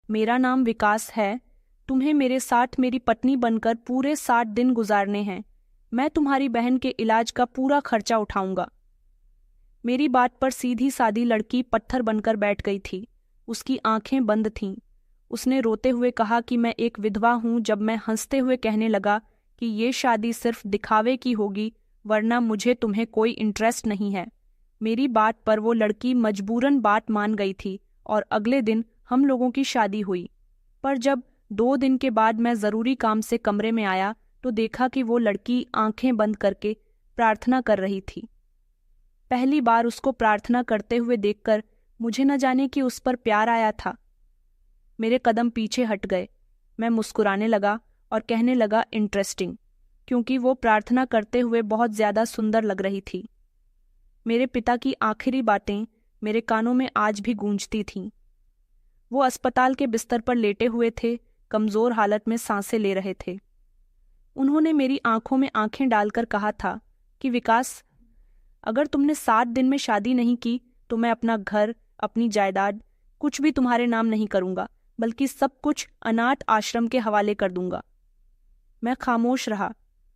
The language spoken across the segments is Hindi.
मेरा नाम विकास है। तुम्हें मेरे साथ मेरी पत्नी बनकर पूरे 60 दिन गुजारने हैं। मैं तुम्हारी बहन के इलाज का पूरा खर्चा उठाऊंगा। मेरी बात पर सीधी सादी लड़की पत्थर बनकर बैठ गई थी। उसकी आंखें बंद थीं। उसने रोते हुए कहा कि मैं एक विधवा हूं। जब मैं हंसते हुए कहने लगा कि ये शादी सिर्फ दिखावे की होगी, वरना मुझे तुम्हें कोई इंटरेस्ट नहीं है। मेरी बात पर वो लड़की मजबूरन बात मान गई थी और अगले दिन हम लोगों की शादी हुई। पर जब 2 दिन के बाद मैं ज़रूरी काम से कमरे में आया तो देखा कि वो लड़की आंखें बंद करके प्रार्थना कर रही थी। पहली बार उसको प्रार्थना करते हुए देखकर मुझे न जाने कि उस पर प्यार आया था। मेरे कदम पीछे हट गए। मैं मुस्कुराने लगा और कहने लगा इंटरेस्टिंग, क्योंकि वो प्रार्थना करते हुए बहुत ज़्यादा सुंदर लग रही थी। मेरे पिता की आखिरी बातें मेरे कानों में आज भी गूंजती थीं। वो अस्पताल के बिस्तर पर लेटे हुए थे, कमज़ोर हालत में सांसें ले रहे थे। उन्होंने मेरी आंखों में आंखें डालकर कहा था कि विकास, अगर तुमने 7 दिन में शादी नहीं की तो मैं अपना घर, अपनी जायदाद, कुछ भी तुम्हारे नाम नहीं करूंगा, बल्कि सब कुछ अनाथ आश्रम के हवाले कर दूंगा। मैं खामोश रहा।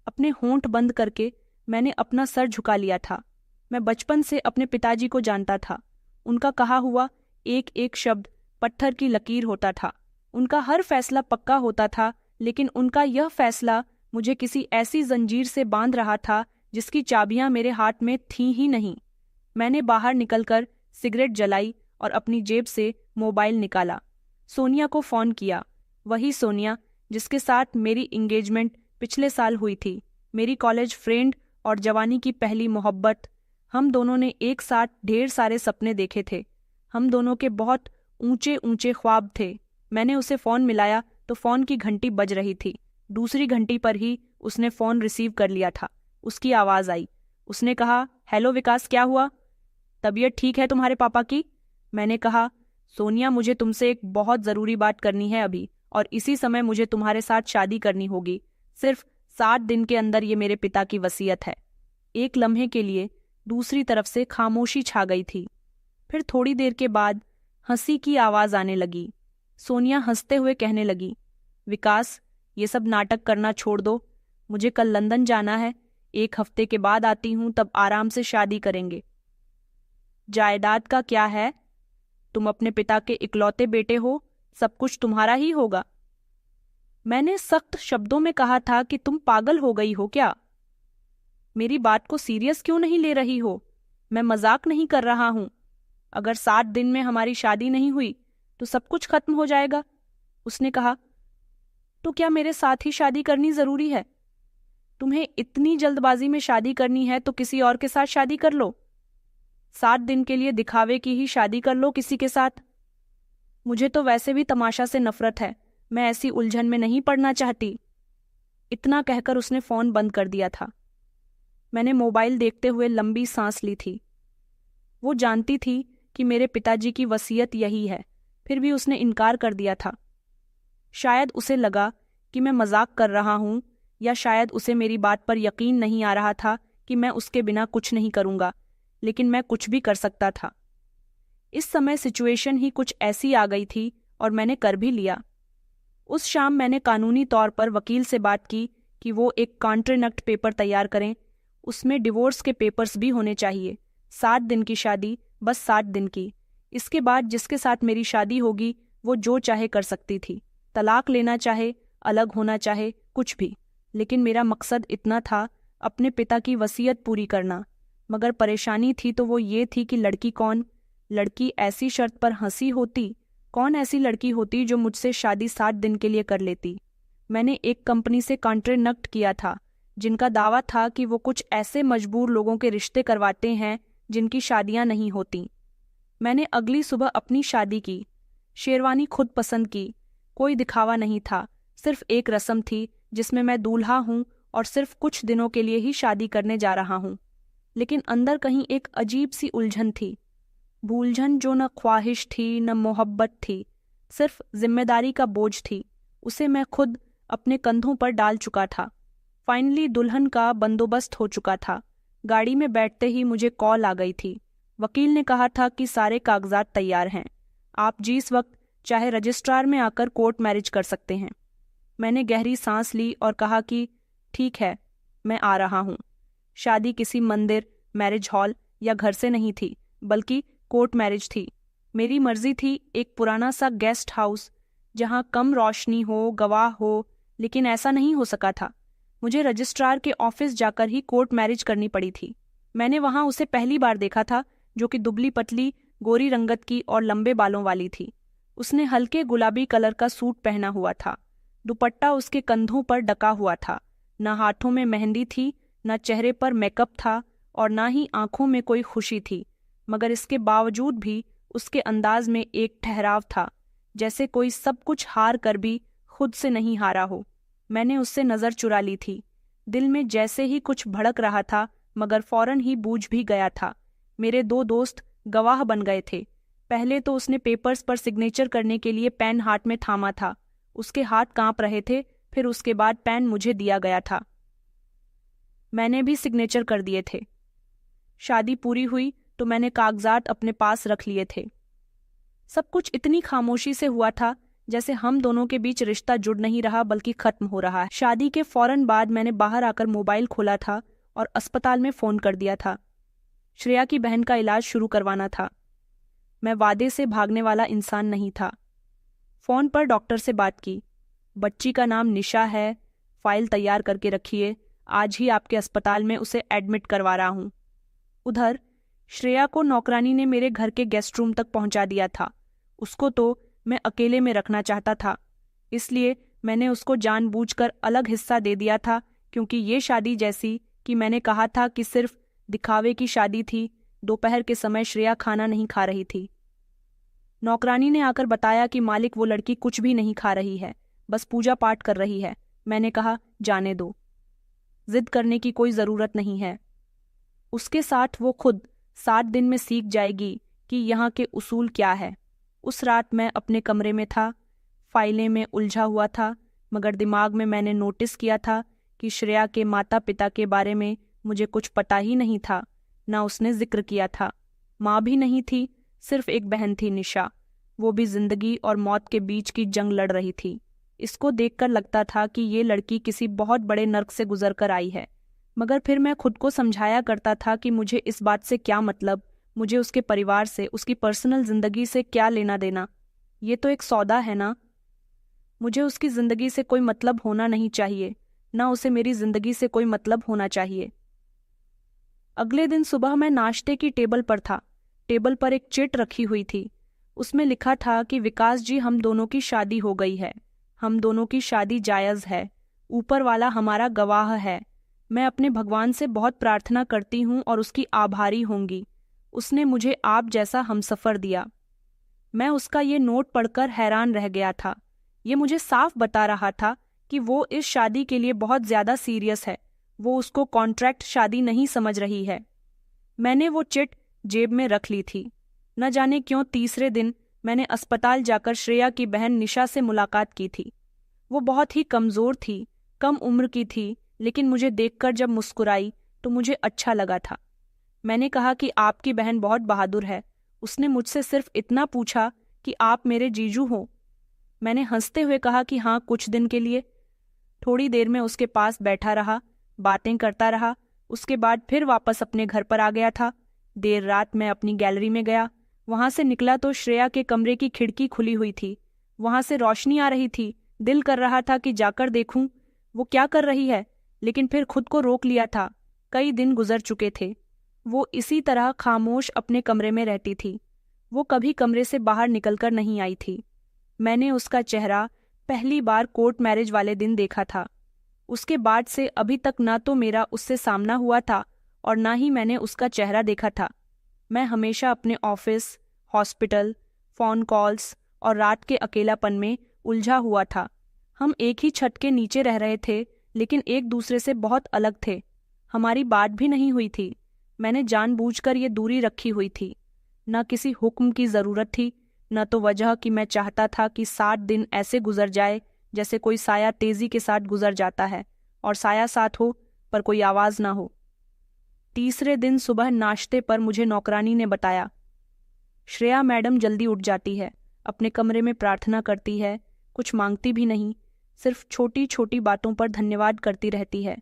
अपने होंठ बंद करके मैंने अपना सर झुका लिया था। मैं बचपन से अपने पिताजी को जानता था। उनका कहा हुआ एक एक शब्द पत्थर की लकीर होता था। उनका हर फैसला पक्का होता था, लेकिन उनका यह फैसला मुझे किसी ऐसी जंजीर से बांध रहा था जिसकी चाबियां मेरे हाथ में थीं ही नहीं। मैंने बाहर निकलकर सिगरेट जलाई और अपनी जेब से मोबाइल निकाला। सोनिया को फ़ोन किया। वही सोनिया जिसके साथ मेरी इंगेजमेंट पिछले साल हुई थी, मेरी कॉलेज फ्रेंड और जवानी की पहली मोहब्बत। हम दोनों ने एक साथ ढेर सारे सपने देखे थे। हम दोनों के बहुत ऊंचे ऊंचे ख्वाब थे। मैंने उसे फ़ोन मिलाया तो फ़ोन की घंटी बज रही थी। दूसरी घंटी पर ही उसने फ़ोन रिसीव कर लिया था। उसकी आवाज़ आई। उसने कहा, हेलो विकास, क्या हुआ? तबीयत ठीक है तुम्हारे पापा की? मैंने कहा, सोनिया, मुझे तुमसे एक बहुत ज़रूरी बात करनी है अभी, और इसी समय मुझे तुम्हारे साथ शादी करनी होगी। सिर्फ 7 दिन के अंदर, ये मेरे पिता की वसीयत है। एक लम्हे के लिए दूसरी तरफ से खामोशी छा गई थी। फिर थोड़ी देर के बाद हंसी की आवाज़ आने लगी। सोनिया हंसते हुए कहने लगी, विकास, ये सब नाटक करना छोड़ दो। मुझे कल लंदन जाना है। 1 हफ्ते के बाद आती हूँ, तब आराम से शादी करेंगे। जायदाद का क्या है? तुम अपने पिता के इकलौते बेटे हो, सब कुछ तुम्हारा ही होगा। मैंने सख्त शब्दों में कहा था कि तुम पागल हो गई हो क्या? मेरी बात को सीरियस क्यों नहीं ले रही हो? मैं मजाक नहीं कर रहा हूं। अगर 7 दिन में हमारी शादी नहीं हुई तो सब कुछ खत्म हो जाएगा। उसने कहा, तो क्या मेरे साथ ही शादी करनी जरूरी है? तुम्हें इतनी जल्दबाजी में शादी करनी है तो किसी और के साथ शादी कर लो। 7 दिन के लिए दिखावे की ही शादी कर लो किसी के साथ। मुझे तो वैसे भी तमाशा से नफरत है। मैं ऐसी उलझन में नहीं पड़ना चाहती। इतना कहकर उसने फ़ोन बंद कर दिया था। मैंने मोबाइल देखते हुए लंबी सांस ली थी। वो जानती थी कि मेरे पिताजी की वसीयत यही है, फिर भी उसने इनकार कर दिया था। शायद उसे लगा कि मैं मजाक कर रहा हूं, या शायद उसे मेरी बात पर यकीन नहीं आ रहा था कि मैं उसके बिना कुछ नहीं करूंगा, लेकिन मैं कुछ भी कर सकता था। इस समय सिचुएशन ही कुछ ऐसी आ गई थी और मैंने कर भी लिया। उस शाम मैंने कानूनी तौर पर वकील से बात की कि वो एक कॉन्ट्रैक्ट पेपर तैयार करें। उसमें डिवोर्स के पेपर्स भी होने चाहिए। 7 दिन की शादी, बस 7 दिन की। इसके बाद जिसके साथ मेरी शादी होगी वो जो चाहे कर सकती थी, तलाक लेना चाहे, अलग होना चाहे, कुछ भी। लेकिन मेरा मकसद इतना था, अपने पिता की वसीयत पूरी करना। मगर परेशानी थी तो वो ये थी कि लड़की कौन? लड़की ऐसी शर्त पर हंसी होती? कौन ऐसी लड़की होती जो मुझसे शादी 7 दिन के लिए कर लेती? मैंने एक कंपनी से कॉन्ट्रैक्ट किया था, जिनका दावा था कि वो कुछ ऐसे मजबूर लोगों के रिश्ते करवाते हैं जिनकी शादियां नहीं होती। मैंने अगली सुबह अपनी शादी की। शेरवानी खुद पसंद की। कोई दिखावा नहीं था, सिर्फ एक रस्म थी जिसमें मैं दूल्हा हूँ और सिर्फ कुछ दिनों के लिए ही शादी करने जा रहा हूँ। लेकिन अंदर कहीं एक अजीब सी उलझन थी। भूलझन जो न ख्वाहिश थी न मोहब्बत थी, सिर्फ जिम्मेदारी का बोझ थी। उसे मैं खुद अपने कंधों पर डाल चुका था। फाइनली दुल्हन का बंदोबस्त हो चुका था। गाड़ी में बैठते ही मुझे कॉल आ गई थी। वकील ने कहा था कि सारे कागजात तैयार हैं। आप जिस वक्त चाहे रजिस्ट्रार में आकर कोर्ट मैरिज कर सकते हैं। मैंने गहरी सांस ली और कहा कि ठीक है, मैं आ रहा हूँ। शादी किसी मंदिर, मैरिज हॉल या घर से नहीं थी, बल्कि कोर्ट मैरिज थी। मेरी मर्जी थी एक पुराना सा गेस्ट हाउस जहाँ कम रोशनी हो, गवाह हो, लेकिन ऐसा नहीं हो सका था। मुझे रजिस्ट्रार के ऑफिस जाकर ही कोर्ट मैरिज करनी पड़ी थी। मैंने वहां उसे पहली बार देखा था, जो कि दुबली पतली, गोरी रंगत की और लंबे बालों वाली थी। उसने हल्के गुलाबी कलर का सूट पहना हुआ था। दुपट्टा उसके कंधों पर डका हुआ था। न हाथों में मेहंदी थी, न चेहरे पर मेकअप था और न ही आंखों में कोई खुशी थी, मगर इसके बावजूद भी उसके अंदाज में एक ठहराव था, जैसे कोई सब कुछ हार कर भी खुद से नहीं हारा हो। मैंने उससे नजर चुरा ली थी। दिल में जैसे ही कुछ भड़क रहा था, मगर फौरन ही बूझ भी गया था। मेरे दो दोस्त गवाह बन गए थे। पहले तो उसने पेपर्स पर सिग्नेचर करने के लिए पेन हाथ में थामा था। उसके हाथ कांप रहे थे। फिर उसके बाद पेन मुझे दिया गया था। मैंने भी सिग्नेचर कर दिए थे। शादी पूरी हुई तो मैंने कागजात अपने पास रख लिए थे। सब कुछ इतनी खामोशी से हुआ था जैसे हम दोनों के बीच रिश्ता जुड़ नहीं रहा, बल्कि खत्म हो रहा है। शादी के फौरन बाद मैंने बाहर आकर मोबाइल खोला था और अस्पताल में फोन कर दिया था। श्रेया की बहन का इलाज शुरू करवाना था। मैं वादे से भागने वाला इंसान नहीं था। फोन पर डॉक्टर से बात की। बच्ची का नाम निशा है, फाइल तैयार करके रखिए, आज ही आपके अस्पताल में उसे एडमिट करवा रहा हूं। उधर श्रेया को नौकरानी ने मेरे घर के गेस्ट रूम तक पहुंचा दिया था। उसको तो मैं अकेले में रखना चाहता था, इसलिए मैंने उसको जानबूझकर अलग हिस्सा दे दिया था, क्योंकि ये शादी जैसी कि मैंने कहा था कि सिर्फ दिखावे की शादी थी। दोपहर के समय श्रेया खाना नहीं खा रही थी। नौकरानी ने आकर बताया कि मालिक वो लड़की कुछ भी नहीं खा रही है, बस पूजा पाठ कर रही है। मैंने कहा जाने दो, जिद करने की कोई ज़रूरत नहीं है। उसके साथ वो खुद 7 दिन में सीख जाएगी कि यहाँ के उसूल क्या है। उस रात मैं अपने कमरे में था, फाइलें में उलझा हुआ था, मगर दिमाग में मैंने नोटिस किया था कि श्रेया के माता पिता के बारे में मुझे कुछ पता ही नहीं था, ना उसने जिक्र किया था। माँ भी नहीं थी, सिर्फ एक बहन थी निशा। वो भी जिंदगी और मौत के बीच की जंग लड़ रही थी। इसको देखकर लगता था कि ये लड़की किसी बहुत बड़े नर्क से गुजर कर आई है, मगर फिर मैं खुद को समझाया करता था कि मुझे इस बात से क्या मतलब, मुझे उसके परिवार से, उसकी पर्सनल जिंदगी से क्या लेना देना। ये तो एक सौदा है ना। मुझे उसकी जिंदगी से कोई मतलब होना नहीं चाहिए, ना उसे मेरी जिंदगी से कोई मतलब होना चाहिए। अगले दिन सुबह मैं नाश्ते की टेबल पर था। टेबल पर एक चिट रखी हुई थी। उसमें लिखा था कि विकास जी, हम दोनों की शादी हो गई है, हम दोनों की शादी जायज़ है, ऊपर वाला हमारा गवाह है। मैं अपने भगवान से बहुत प्रार्थना करती हूँ और उसकी आभारी होंगी। उसने मुझे आप जैसा हमसफर दिया। मैं उसका ये नोट पढ़कर हैरान रह गया था। ये मुझे साफ बता रहा था कि वो इस शादी के लिए बहुत ज़्यादा सीरियस है। वो उसको कॉन्ट्रैक्ट शादी नहीं समझ रही है। मैंने वो चिट जेब में रख ली थी। न जाने क्यों तीसरे दिन मैंने अस्पताल जाकर श्रेया की बहन निशा से मुलाकात की थी। वो बहुत ही कमज़ोर थी, कम उम्र की थी, लेकिन मुझे देखकर जब मुस्कुराई तो मुझे अच्छा लगा था। मैंने कहा कि आपकी बहन बहुत बहादुर है। उसने मुझसे सिर्फ इतना पूछा कि आप मेरे जीजू हो। मैंने हंसते हुए कहा कि हाँ, कुछ दिन के लिए। थोड़ी देर में उसके पास बैठा रहा, बातें करता रहा। उसके बाद फिर वापस अपने घर पर आ गया था। देर रात मैं अपनी गैलरी में गया। वहां से निकला तो श्रेया के कमरे की खिड़की खुली हुई थी। वहां से रोशनी आ रही थी। दिल कर रहा था कि जाकर देखूं वो क्या कर रही है, लेकिन फिर खुद को रोक लिया था। कई दिन गुजर चुके थे। वो इसी तरह खामोश अपने कमरे में रहती थी। वो कभी कमरे से बाहर निकलकर नहीं आई थी। मैंने उसका चेहरा पहली बार कोर्ट मैरिज वाले दिन देखा था। उसके बाद से अभी तक ना तो मेरा उससे सामना हुआ था और ना ही मैंने उसका चेहरा देखा था। मैं हमेशा अपने ऑफिस, हॉस्पिटल, फ़ोन कॉल्स और रात के अकेलापन में उलझा हुआ था। हम एक ही छत के नीचे रह रहे थे, लेकिन एक दूसरे से बहुत अलग थे। हमारी बात भी नहीं हुई थी। मैंने जानबूझकर ये दूरी रखी हुई थी। न किसी हुक्म की ज़रूरत थी, न तो वजह कि मैं चाहता था कि 7 दिन ऐसे गुजर जाए जैसे कोई साया तेजी के साथ गुजर जाता है और साया साथ हो पर कोई आवाज़ ना हो। तीसरे दिन सुबह नाश्ते पर मुझे नौकरानी ने बताया, श्रेया मैडम जल्दी उठ जाती है, अपने कमरे में प्रार्थना करती है, कुछ मांगती भी नहीं, सिर्फ छोटी छोटी बातों पर धन्यवाद करती रहती है।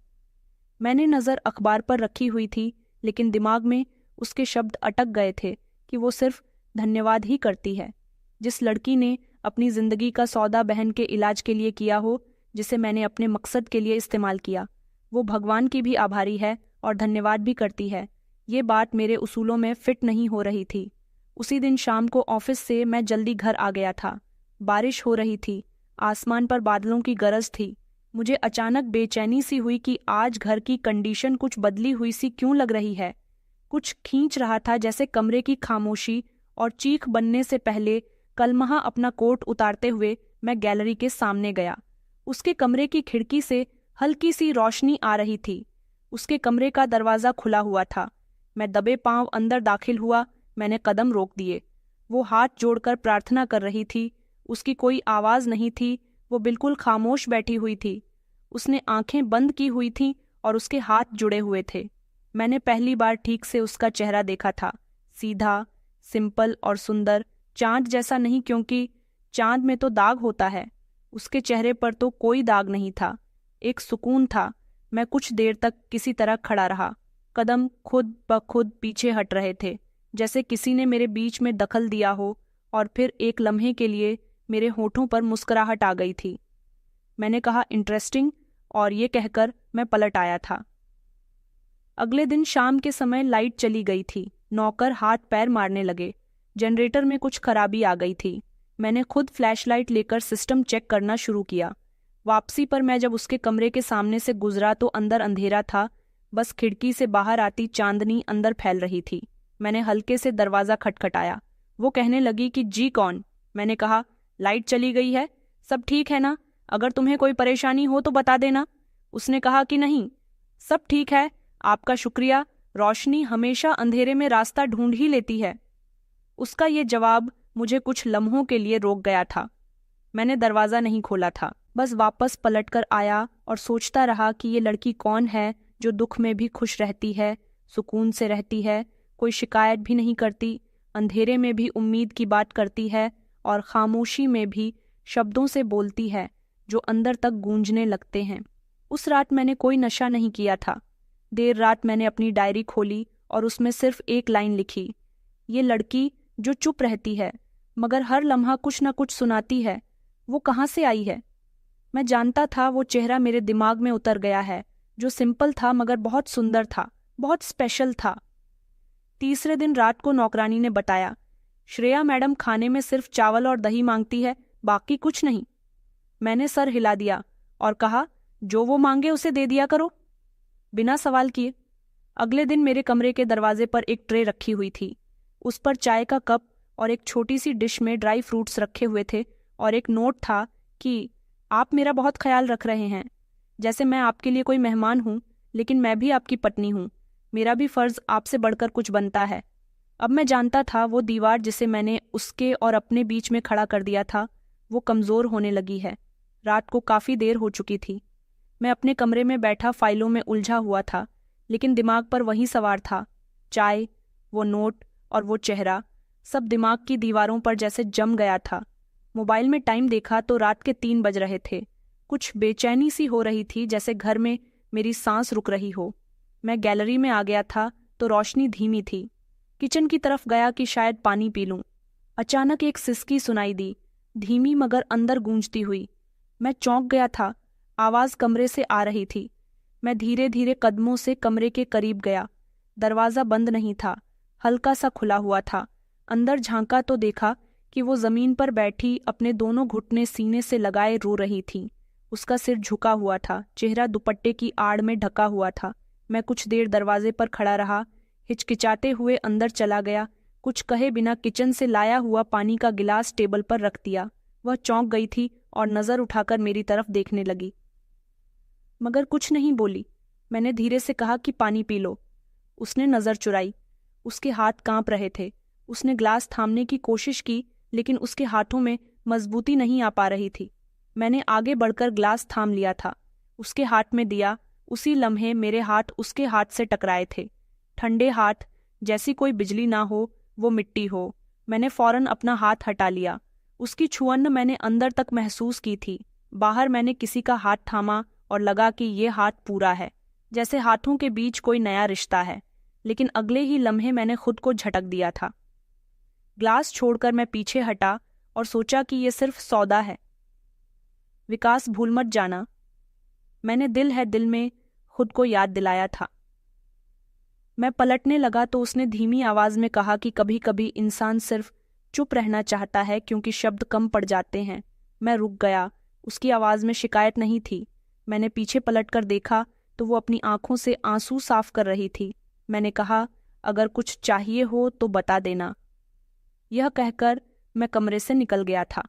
मैंने नज़र अखबार पर रखी हुई थी, लेकिन दिमाग में उसके शब्द अटक गए थे कि वो सिर्फ धन्यवाद ही करती है। जिस लड़की ने अपनी जिंदगी का सौदा बहन के इलाज के लिए किया हो, जिसे मैंने अपने मकसद के लिए इस्तेमाल किया, वो भगवान की भी आभारी है और धन्यवाद भी करती है। ये बात मेरे उसूलों में फिट नहीं हो रही थी। उसी दिन शाम को ऑफिस से मैं जल्दी घर आ गया था। बारिश हो रही थी, आसमान पर बादलों की गरज थी। मुझे अचानक बेचैनी सी हुई कि आज घर की कंडीशन कुछ बदली हुई सी क्यों लग रही है। कुछ खींच रहा था, जैसे कमरे की खामोशी और चीख बनने से पहले कलमहा अपना कोट उतारते हुए मैं गैलरी के सामने गया। उसके कमरे की खिड़की से हल्की सी रोशनी आ रही थी। उसके कमरे का दरवाज़ा खुला हुआ था। मैं दबे पांव अंदर दाखिल हुआ। मैंने कदम रोक दिए। वो हाथ जोड़कर प्रार्थना कर रही थी। उसकी कोई आवाज़ नहीं थी, वो बिल्कुल खामोश बैठी हुई थी। उसने आंखें बंद की हुई थीं और उसके हाथ जुड़े हुए थे। मैंने पहली बार ठीक से उसका चेहरा देखा था, सीधा, सिंपल और सुंदर, चांद जैसा नहीं, क्योंकि चांद में तो दाग होता है। उसके चेहरे पर तो कोई दाग नहीं था, एक सुकून था। मैं कुछ देर तक किसी तरह खड़ा रहा। कदम खुद ब खुद पीछे हट रहे थे, जैसे किसी ने मेरे बीच में दखल दिया हो, और फिर एक लम्हे के लिए मेरे होठों पर मुस्कुराहट आ गई थी। मैंने कहा, इंटरेस्टिंग, और ये कहकर मैं पलट आया था। अगले दिन शाम के समय लाइट चली गई थी। नौकर हाथ पैर मारने लगे। जनरेटर में कुछ खराबी आ गई थी। मैंने खुद फ्लैशलाइट लेकर सिस्टम चेक करना शुरू किया। वापसी पर मैं जब उसके कमरे के सामने से गुजरा तो अंदर अंधेरा था, बस खिड़की से बाहर आती चांदनी अंदर फैल रही थी। मैंने हल्के से दरवाज़ा खटखटाया। वो कहने लगी कि जी कौन? मैंने कहा, लाइट चली गई है, सब ठीक है ना? अगर तुम्हें कोई परेशानी हो तो बता देना। उसने कहा कि नहीं, सब ठीक है, आपका शुक्रिया, रोशनी हमेशा अंधेरे में रास्ता ढूंढ ही लेती है। उसका ये जवाब मुझे कुछ लम्हों के लिए रोक गया था। मैंने दरवाज़ा नहीं खोला था, बस वापस पलटकर आया और सोचता रहा कि ये लड़की कौन है जो दुख में भी खुश रहती है, सुकून से रहती है, कोई शिकायत भी नहीं करती, अंधेरे में भी उम्मीद की बात करती है और खामोशी में भी शब्दों से बोलती है जो अंदर तक गूंजने लगते हैं। उस रात मैंने कोई नशा नहीं किया था। देर रात मैंने अपनी डायरी खोली और उसमें सिर्फ एक लाइन लिखी, ये लड़की जो चुप रहती है मगर हर लम्हा कुछ न कुछ सुनाती है, वो कहाँ से आई है? मैं जानता था वो चेहरा मेरे दिमाग में उतर गया है, जो सिंपल था मगर बहुत सुंदर था, बहुत स्पेशल था। तीसरे दिन रात को नौकरानी ने बताया, श्रेया मैडम खाने में सिर्फ चावल और दही मांगती है, बाकी कुछ नहीं। मैंने सर हिला दिया और कहा, जो वो मांगे उसे दे दिया करो, बिना सवाल किए। अगले दिन मेरे कमरे के दरवाजे पर एक ट्रे रखी हुई थी। उस पर चाय का कप और एक छोटी सी डिश में ड्राई फ्रूट्स रखे हुए थे और एक नोट था कि आप मेरा बहुत ख्याल रख रहे हैं, जैसे मैं आपके लिए कोई मेहमान हूँ, लेकिन मैं भी आपकी पत्नी हूँ, मेरा भी फ़र्ज़ आपसे बढ़कर कुछ बनता है। अब मैं जानता था वो दीवार जिसे मैंने उसके और अपने बीच में खड़ा कर दिया था, वो कमज़ोर होने लगी है। रात को काफ़ी देर हो चुकी थी। मैं अपने कमरे में बैठा फाइलों में उलझा हुआ था, लेकिन दिमाग पर वही सवार था, चाय, वो नोट और वो चेहरा, सब दिमाग की दीवारों पर जैसे जम गया था। मोबाइल में टाइम देखा तो रात के 3 बज रहे थे। कुछ बेचैनी सी हो रही थी, जैसे घर में मेरी सांस रुक रही हो। मैं गैलरी में आ गया था तो रोशनी धीमी थी। किचन की तरफ गया कि शायद पानी पी लूं। अचानक एक सिसकी सुनाई दी, धीमी मगर अंदर गूंजती हुई। मैं चौंक गया था। आवाज़ कमरे से आ रही थी। मैं धीरे धीरे कदमों से कमरे के करीब गया। दरवाज़ा बंद नहीं था, हल्का सा खुला हुआ था। अंदर झांका तो देखा कि वो ज़मीन पर बैठी अपने दोनों घुटने सीने से लगाए रो रही थी। उसका सिर झुका हुआ था, चेहरा दुपट्टे की आड़ में ढका हुआ था। मैं कुछ देर दरवाजे पर खड़ा रहा, हिचकिचाते हुए अंदर चला गया। कुछ कहे बिना किचन से लाया हुआ पानी का गिलास टेबल पर रख दिया। वह चौंक गई थी और नज़र उठाकर मेरी तरफ देखने लगी, मगर कुछ नहीं बोली। मैंने धीरे से कहा कि पानी पी लो। उसने नज़र चुराई। उसके हाथ कांप रहे थे। उसने ग्लास थामने की कोशिश की, लेकिन उसके हाथों में मजबूती नहीं आ पा रही थी। मैंने आगे बढ़कर ग्लास थाम लिया था, उसके हाथ में दिया। उसी लम्हे मेरे हाथ उसके हाथ से टकराए थे। ठंडे हाथ, जैसी कोई बिजली ना हो, वो मिट्टी हो। मैंने फौरन अपना हाथ हटा लिया। उसकी छुअन मैंने अंदर तक महसूस की थी। बाहर मैंने किसी का हाथ थामा और लगा कि ये हाथ पूरा है, जैसे हाथों के बीच कोई नया रिश्ता है। लेकिन अगले ही लम्हे मैंने खुद को झटक दिया था। ग्लास छोड़कर मैं पीछे हटा और सोचा कि ये सिर्फ सौदा है। विकास, भूल मत जाना, मैंने दिल है दिल में खुद को याद दिलाया था। मैं पलटने लगा तो उसने धीमी आवाज में कहा कि कभी कभी इंसान सिर्फ चुप रहना चाहता है क्योंकि शब्द कम पड़ जाते हैं। मैं रुक गया। उसकी आवाज में शिकायत नहीं थी। मैंने पीछे पलटकर देखा तो वो अपनी आंखों से आंसू साफ कर रही थी। मैंने कहा, अगर कुछ चाहिए हो तो बता देना। यह कहकर मैं कमरे से निकल गया था।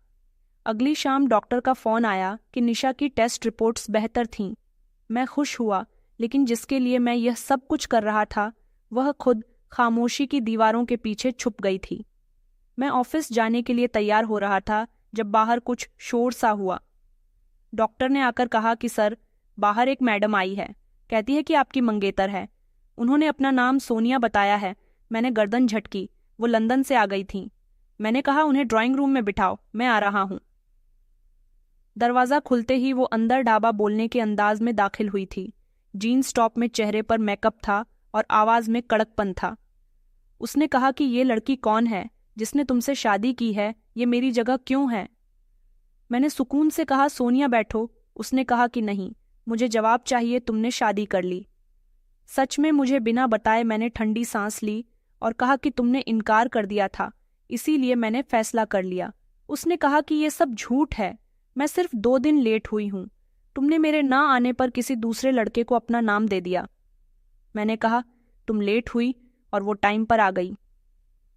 अगली शाम डॉक्टर का फोन आया कि निशा की टेस्ट रिपोर्ट्स बेहतर थीं। मैं खुश हुआ, लेकिन जिसके लिए मैं यह सब कुछ कर रहा था वह खुद खामोशी की दीवारों के पीछे छुप गई थी। मैं ऑफिस जाने के लिए तैयार हो रहा था जब बाहर कुछ शोर सा हुआ। डॉक्टर ने आकर कहा कि सर, बाहर एक मैडम आई है, कहती है कि आपकी मंगेतर है। उन्होंने अपना नाम सोनिया बताया है। मैंने गर्दन झटकी। वो लंदन से आ गई थीं। मैंने कहा, उन्हें ड्राइंग रूम में बिठाओ, मैं आ रहा हूं। दरवाज़ा खुलते ही वो अंदर ढाबा बोलने के अंदाज में दाखिल हुई थी। जीन्स टॉप में चेहरे पर मेकअप था और आवाज में कड़कपन था। उसने कहा कि ये लड़की कौन है जिसने तुमसे शादी की है, ये मेरी जगह क्यों है? मैंने सुकून से कहा, सोनिया बैठो। उसने कहा कि नहीं, मुझे जवाब चाहिए, तुमने शादी कर ली। सच में मुझे बिना बताए मैंने ठंडी सांस ली और कहा कि तुमने इनकार कर दिया था, इसीलिए मैंने फैसला कर लिया। उसने कहा कि ये सब झूठ है, मैं सिर्फ 2 दिन लेट हुई हूं। तुमने मेरे ना आने पर किसी दूसरे लड़के को अपना नाम दे दिया। मैंने कहा, तुम लेट हुई और वो टाइम पर आ गई।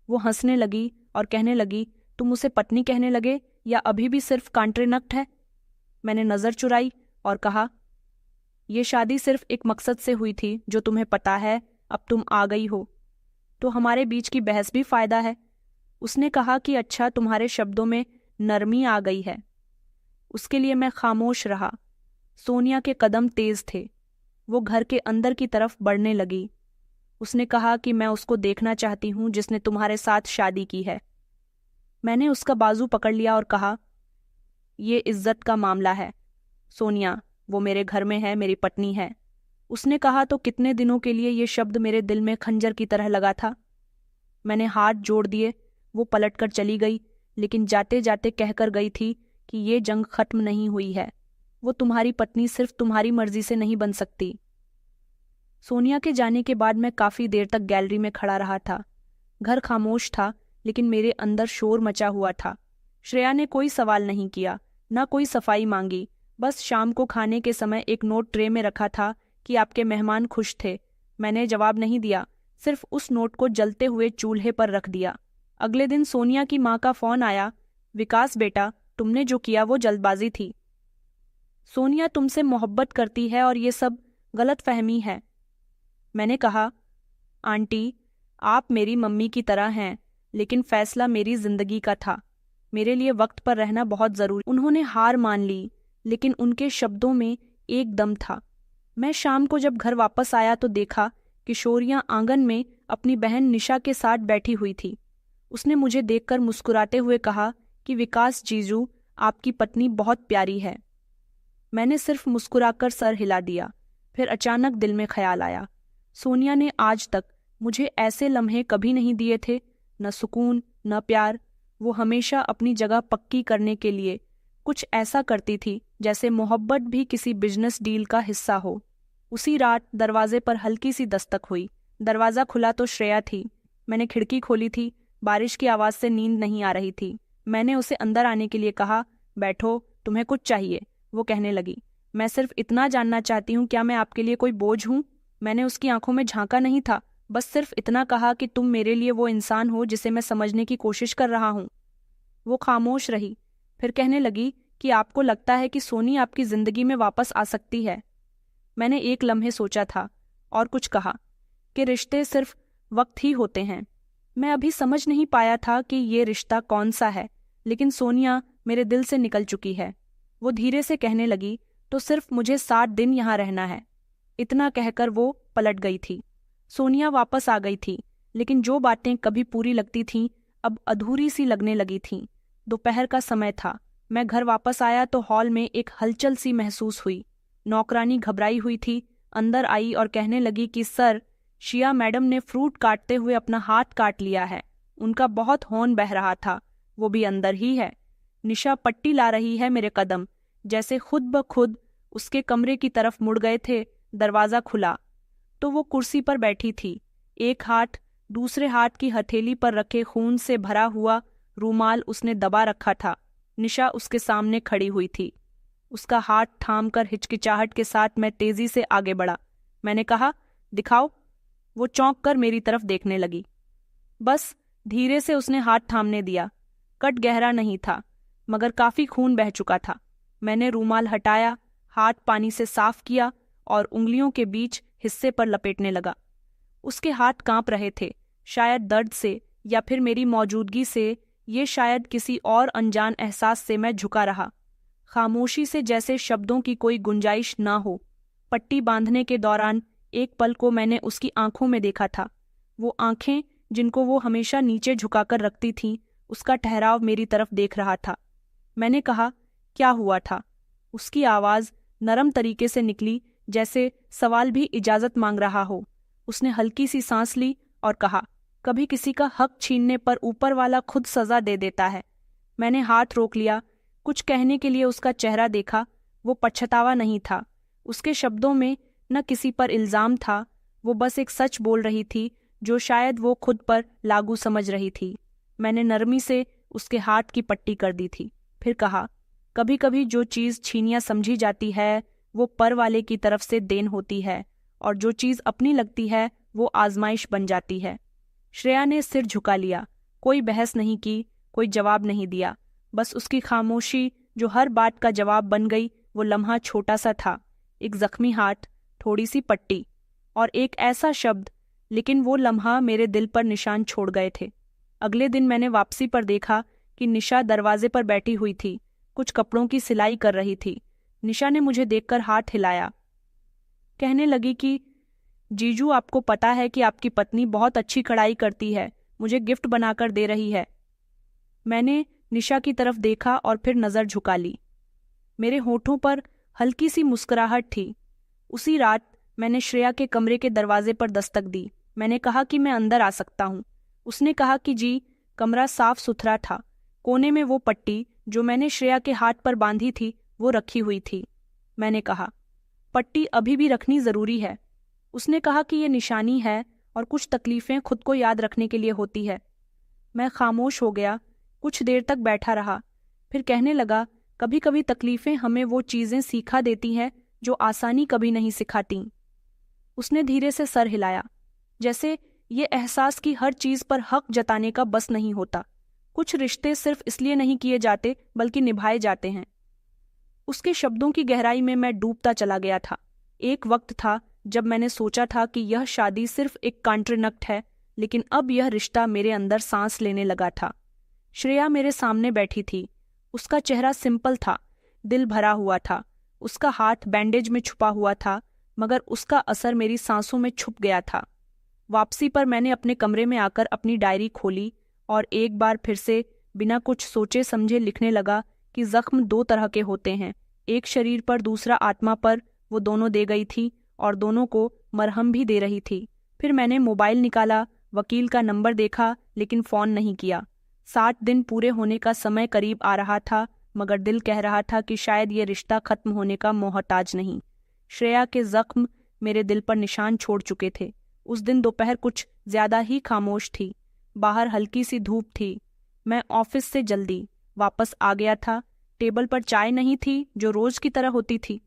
वो हंसने लगी और कहने लगी, तुम उसे पत्नी कहने लगे या अभी भी सिर्फ कॉन्ट्रैक्ट है? मैंने नजर चुराई और कहा, ये शादी सिर्फ एक मकसद से हुई थी जो तुम्हें पता है। अब तुम आ गई हो तो हमारे बीच की बहस भी फायदा है। उसने कहा कि अच्छा, तुम्हारे शब्दों में नरमी आ गई है। उसके लिए मैं खामोश रहा। सोनिया के कदम तेज थे। वो घर के अंदर की तरफ बढ़ने लगी। उसने कहा कि मैं उसको देखना चाहती हूँ जिसने तुम्हारे साथ शादी की है। मैंने उसका बाजू पकड़ लिया और कहा, ये इज्जत का मामला है सोनिया, वो मेरे घर में है, मेरी पत्नी है। उसने कहा तो कितने दिनों के लिए ये शब्द मेरे दिल में खंजर की तरह लगा था। मैंने हाथ जोड़ दिए। वो पलटकर चली गई, लेकिन जाते जाते कहकर गई थी कि ये जंग खत्म नहीं हुई है। वो तुम्हारी पत्नी सिर्फ तुम्हारी मर्जी से नहीं बन सकती। सोनिया के जाने के बाद मैं काफी देर तक गैलरी में खड़ा रहा था। घर खामोश था, लेकिन मेरे अंदर शोर मचा हुआ था। श्रेया ने कोई सवाल नहीं किया, न कोई सफाई मांगी। बस शाम को खाने के समय एक नोट ट्रे में रखा था कि आपके मेहमान खुश थे। मैंने जवाब नहीं दिया, सिर्फ उस नोट को जलते हुए चूल्हे पर रख दिया। अगले दिन सोनिया की माँ का फोन आया, विकास बेटा, तुमने जो किया वो जल्दबाजी थी। सोनिया तुमसे मोहब्बत करती है और ये सब गलतफहमी है। मैंने कहा, आंटी, आप मेरी मम्मी की तरह हैं, लेकिन फैसला मेरी जिंदगी का था। मेरे लिए वक्त पर रहना बहुत जरूरी। उन्होंने हार मान ली, लेकिन उनके शब्दों में एक दम था। मैं शाम को जब घर वापस आया तो देखा किशोरियां आंगन में अपनी बहन निशा के साथ बैठी हुई थी। उसने मुझे देखकर मुस्कुराते हुए कहा कि विकास जीजू, आपकी पत्नी बहुत प्यारी है। मैंने सिर्फ मुस्कुराकर सर हिला दिया। फिर अचानक दिल में ख्याल आया, सोनिया ने आज तक मुझे ऐसे लम्हे कभी नहीं दिए थे, न सुकून न प्यार। वो हमेशा अपनी जगह पक्की करने के लिए कुछ ऐसा करती थी जैसे मोहब्बत भी किसी बिजनेस डील का हिस्सा हो। उसी रात दरवाजे पर हल्की सी दस्तक हुई। दरवाज़ा खुला तो श्रेया थी। मैंने खिड़की खोली थी। बारिश की आवाज़ से नींद नहीं आ रही थी। मैंने उसे अंदर आने के लिए कहा, बैठो, तुम्हें कुछ चाहिए? वो कहने लगी, मैं सिर्फ इतना जानना चाहती हूँ, क्या मैं आपके लिए कोई बोझ हूँ? मैंने उसकी आंखों में झांका नहीं था, बस सिर्फ इतना कहा कि तुम मेरे लिए वो इंसान हो जिसे मैं समझने की कोशिश कर रहा हूँ। वो खामोश रही, फिर कहने लगी कि आपको लगता है कि सोनी आपकी जिंदगी में वापस आ सकती है। मैंने एक लम्हे सोचा था और कुछ कहा कि रिश्ते सिर्फ वक्त ही होते हैं। मैं अभी समझ नहीं पाया था कि ये रिश्ता कौन सा है, लेकिन सोनिया मेरे दिल से निकल चुकी है। वो धीरे से कहने लगी, तो सिर्फ मुझे 7 दिन यहाँ रहना है। इतना कहकर वो पलट गई थी। सोनिया वापस आ गई थी, लेकिन जो बातें कभी पूरी लगती थीं अब अधूरी सी लगने लगी थीं। दोपहर का समय था। मैं घर वापस आया तो हॉल में एक हलचल सी महसूस हुई। नौकरानी घबराई हुई थी, अंदर आई और कहने लगी कि सर, शिया मैडम ने फ्रूट काटते हुए अपना हाथ काट लिया है। उनका बहुत खून बह रहा था, वो भी अंदर ही है। निशा पट्टी ला रही है। मेरे कदम जैसे खुद ब खुद उसके कमरे की तरफ मुड़ गए थे। दरवाज़ा खुला तो वो कुर्सी पर बैठी थी। एक हाथ दूसरे हाथ की हथेली पर रखे खून से भरा हुआ रूमाल उसने दबा रखा था। निशा उसके सामने खड़ी हुई थी। उसका हाथ थामकर हिचकिचाहट के साथ मैं तेजी से आगे बढ़ा। मैंने कहा, दिखाओ। वो चौंक कर मेरी तरफ देखने लगी। बस धीरे से उसने हाथ थामने दिया। कट गहरा नहीं था, मगर काफी खून बह चुका था। मैंने रूमाल हटाया, हाथ पानी से साफ किया और उंगलियों के बीच हिस्से पर लपेटने लगा। उसके हाथ कांप रहे थे, शायद दर्द से या फिर मेरी मौजूदगी से, ये शायद किसी और अनजान एहसास से। मैं झुका रहा, खामोशी से, जैसे शब्दों की कोई गुंजाइश ना हो। पट्टी बांधने के दौरान एक पल को मैंने उसकी आंखों में देखा था। वो आंखें जिनको वो हमेशा नीचे झुकाकर रखती थीं, उसका ठहराव मेरी तरफ देख रहा था। मैंने कहा, क्या हुआ था? उसकी आवाज़ नरम तरीके से निकली, जैसे सवाल भी इजाज़त मांग रहा हो। उसने हल्की सी सांस ली और कहा, कभी किसी का हक छीनने पर ऊपर वाला खुद सजा दे देता है। मैंने हाथ रोक लिया, कुछ कहने के लिए उसका चेहरा देखा। वो पछतावा नहीं था उसके शब्दों में, न किसी पर इल्ज़ाम था। वो बस एक सच बोल रही थी जो शायद वो खुद पर लागू समझ रही थी। मैंने नरमी से उसके हाथ की पट्टी कर दी थी, फिर कहा, कभी कभी जो चीज़ छीनिया समझी जाती है वो पर वाले की तरफ से देन होती है, और जो चीज़ अपनी लगती है वो आजमाइश बन जाती है। श्रेया ने सिर झुका लिया, कोई बहस नहीं की, कोई जवाब नहीं दिया। बस उसकी खामोशी जो हर बात का जवाब बन गई। वो लम्हा छोटा सा था, एक जख्मी हाथ, थोड़ी सी पट्टी और एक ऐसा शब्द, लेकिन वो लम्हा मेरे दिल पर निशान छोड़ गए थे। अगले दिन मैंने वापसी पर देखा कि निशा दरवाजे पर बैठी हुई थी, कुछ कपड़ों की सिलाई कर रही थी। निशा ने मुझे देखकर हाथ हिलाया, कहने लगी कि जीजू, आपको पता है कि आपकी पत्नी बहुत अच्छी कढ़ाई करती है, मुझे गिफ्ट बनाकर दे रही है। मैंने निशा की तरफ देखा और फिर नज़र झुका ली। मेरे होठों पर हल्की सी मुस्कुराहट थी। उसी रात मैंने श्रेया के कमरे के दरवाजे पर दस्तक दी। मैंने कहा कि मैं अंदर आ सकता हूँ। उसने कहा कि जी। कमरा साफ सुथरा था। कोने में वो पट्टी जो मैंने श्रेया के हाथ पर बांधी थी वो रखी हुई थी। मैंने कहा, पट्टी अभी भी रखनी ज़रूरी है। उसने कहा कि ये निशानी है और कुछ तकलीफ़ें खुद को याद रखने के लिए होती है। मैं खामोश हो गया, कुछ देर तक बैठा रहा, फिर कहने लगा, कभी कभी तकलीफ़ें हमें वो चीज़ें सिखा देती हैं जो आसानी कभी नहीं सिखाती। उसने धीरे से सर हिलाया, जैसे ये एहसास कि हर चीज़ पर हक जताने का बस नहीं होता। कुछ रिश्ते सिर्फ इसलिए नहीं किए जाते बल्कि निभाए जाते हैं। उसके शब्दों की गहराई में मैं डूबता चला गया था। एक वक्त था जब मैंने सोचा था कि यह शादी सिर्फ एक कॉन्ट्रैक्ट है, लेकिन अब यह रिश्ता मेरे अंदर सांस लेने लगा था। श्रेया मेरे सामने बैठी थी। उसका चेहरा सिंपल था, दिल भरा हुआ था। उसका हाथ बैंडेज में छुपा हुआ था, मगर उसका असर मेरी सांसों में छुप गया था। वापसी पर मैंने अपने कमरे में आकर अपनी डायरी खोली और एक बार फिर से बिना कुछ सोचे समझे लिखने लगा कि जख्म दो तरह के होते हैं, एक शरीर पर, दूसरा आत्मा पर। वो दोनों दे गई थी और दोनों को मरहम भी दे रही थी। फिर मैंने मोबाइल निकाला, वकील का नंबर देखा, लेकिन फ़ोन नहीं किया। 60 दिन पूरे होने का समय करीब आ रहा था, मगर दिल कह रहा था कि शायद ये रिश्ता खत्म होने का मोहताज नहीं। श्रेया के जख्म मेरे दिल पर निशान छोड़ चुके थे। उस दिन दोपहर कुछ ज्यादा ही खामोश थी। बाहर हल्की सी धूप थी। मैं ऑफिस से जल्दी वापस आ गया था। टेबल पर चाय नहीं थी जो रोज की तरह होती थी।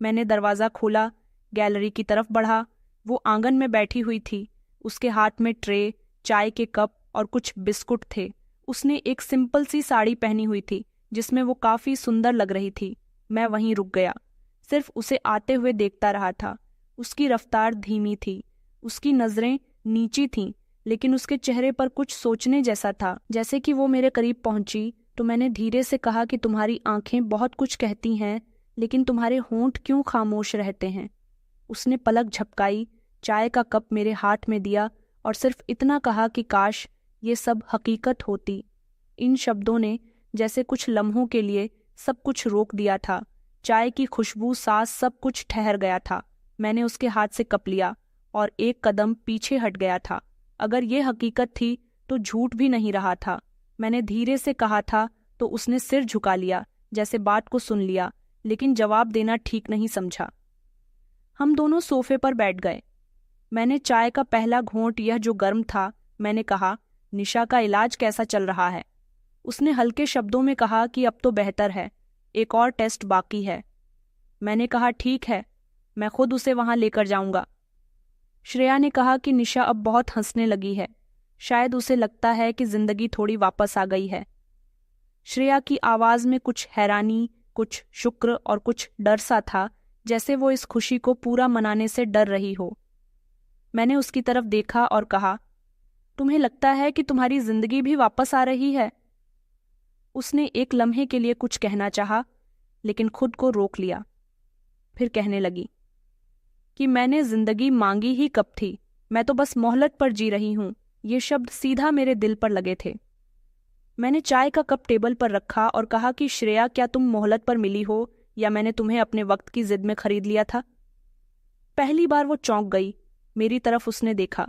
मैंने दरवाज़ा खोला, गैलरी की तरफ बढ़ा। वो आंगन में बैठी हुई थी। उसके हाथ में ट्रे, चाय के कप और कुछ बिस्कुट थे। उसने एक सिंपल सी साड़ी पहनी हुई थी जिसमें वो काफ़ी सुंदर लग रही थी। मैं वहीं रुक गया, सिर्फ उसे आते हुए देखता रहा था। उसकी रफ्तार धीमी थी, उसकी नज़रें नीची थीं, लेकिन उसके चेहरे पर कुछ सोचने जैसा था। जैसे कि वो मेरे करीब पहुंची तो मैंने धीरे से कहा कि तुम्हारी आंखें बहुत कुछ कहती हैं, लेकिन तुम्हारे होंठ क्यों खामोश रहते हैं। उसने पलक झपकाई, चाय का कप मेरे हाथ में दिया और सिर्फ इतना कहा कि काश ये सब हकीकत होती। इन शब्दों ने जैसे कुछ लम्हों के लिए सब कुछ रोक दिया था। चाय की खुशबू, सांस, सब कुछ ठहर गया था। मैंने उसके हाथ से कप लिया और एक कदम पीछे हट गया था। अगर ये हकीकत थी तो झूठ भी नहीं रहा था। मैंने धीरे से कहा था तो उसने सिर झुका लिया, जैसे बात को सुन लिया, लेकिन जवाब देना ठीक नहीं समझा। हम दोनों सोफे पर बैठ गए। मैंने चाय का पहला घोंट, यह जो गर्म था, मैंने कहा, निशा का इलाज कैसा चल रहा है? उसने हल्के शब्दों में कहा कि अब तो बेहतर है, एक और टेस्ट बाकी है। मैंने कहा, ठीक है, मैं खुद उसे वहां लेकर जाऊंगा। श्रेया ने कहा कि निशा अब बहुत हंसने लगी है, शायद उसे लगता है कि जिंदगी थोड़ी वापस आ गई है। श्रेया की आवाज में कुछ हैरानी, कुछ शुक्र और कुछ डर सा था, जैसे वो इस खुशी को पूरा मनाने से डर रही हो। मैंने उसकी तरफ देखा और कहा, तुम्हें लगता है कि तुम्हारी जिंदगी भी वापस आ रही है? उसने एक लम्हे के लिए कुछ कहना चाहा, लेकिन खुद को रोक लिया। फिर कहने लगी कि मैंने जिंदगी मांगी ही कब थी, मैं तो बस मोहलत पर जी रही हूं। ये शब्द सीधा मेरे दिल पर लगे थे। मैंने चाय का कप टेबल पर रखा और कहा कि श्रेया, क्या तुम मोहलत पर मिली हो या मैंने तुम्हें अपने वक्त की जिद में खरीद लिया था? पहली बार वो चौंक गई। मेरी तरफ उसने देखा।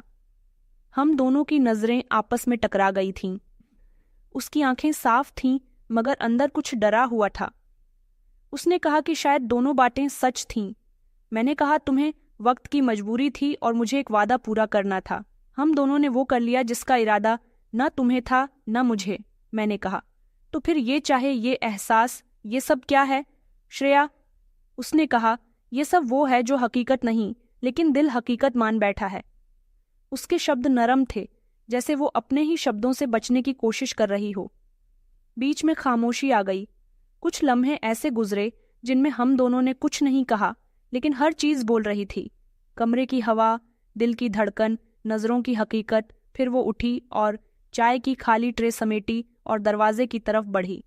हम दोनों की नजरें आपस में टकरा गई थीं। उसकी आंखें साफ थीं, मगर अंदर कुछ डरा हुआ था। उसने कहा कि शायद दोनों बातें सच थीं। मैंने कहा, तुम्हें वक्त की मजबूरी थी और मुझे एक वादा पूरा करना था। हम दोनों ने वो कर लिया जिसका इरादा न तुम्हें था न मुझे। मैंने कहा, तो फिर ये चाहे, ये एहसास, ये सब क्या है श्रेया? उसने कहा, ये सब वो है जो हकीकत नहीं, लेकिन दिल हकीकत मान बैठा है। उसके शब्द नरम थे, जैसे वो अपने ही शब्दों से बचने की कोशिश कर रही हो। बीच में खामोशी आ गई। कुछ लम्हे ऐसे गुजरे जिनमें हम दोनों ने कुछ नहीं कहा, लेकिन हर चीज बोल रही थी। कमरे की हवा, दिल की धड़कन, नजरों की हकीकत। फिर वो उठी और चाय की खाली ट्रे समेटी और दरवाजे की तरफ बढ़ी।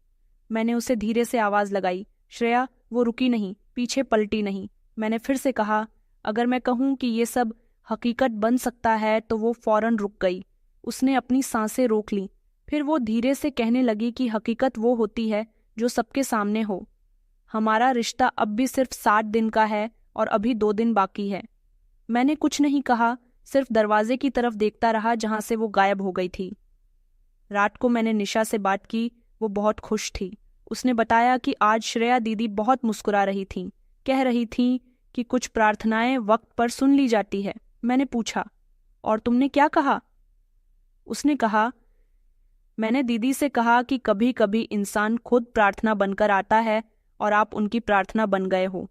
मैंने उसे धीरे से आवाज लगाई, श्रेया। वो रुकी नहीं, पीछे पलटी नहीं। मैंने फिर से कहा, अगर मैं कहूं कि ये सब हकीकत बन सकता है, तो वो फौरन रुक गई। उसने अपनी सांसें रोक लीं। फिर वो धीरे से कहने लगी कि हकीकत वो होती है जो सबके सामने हो। हमारा रिश्ता अब भी सिर्फ 60 दिन का है और अभी 2 दिन बाकी है। मैंने कुछ नहीं कहा, सिर्फ दरवाजे की तरफ देखता रहा जहां से वो गायब हो गई थी। रात को मैंने निशा से बात की। वो बहुत खुश थी। उसने बताया कि आज श्रेया दीदी बहुत मुस्कुरा रही थीं, कह रही थीं कि कुछ प्रार्थनाएं वक्त पर सुन ली जाती है। मैंने पूछा, और तुमने क्या कहा? उसने कहा, मैंने दीदी से कहा कि कभी कभी इंसान खुद प्रार्थना बनकर आता है और आप उनकी प्रार्थना बन गए हो।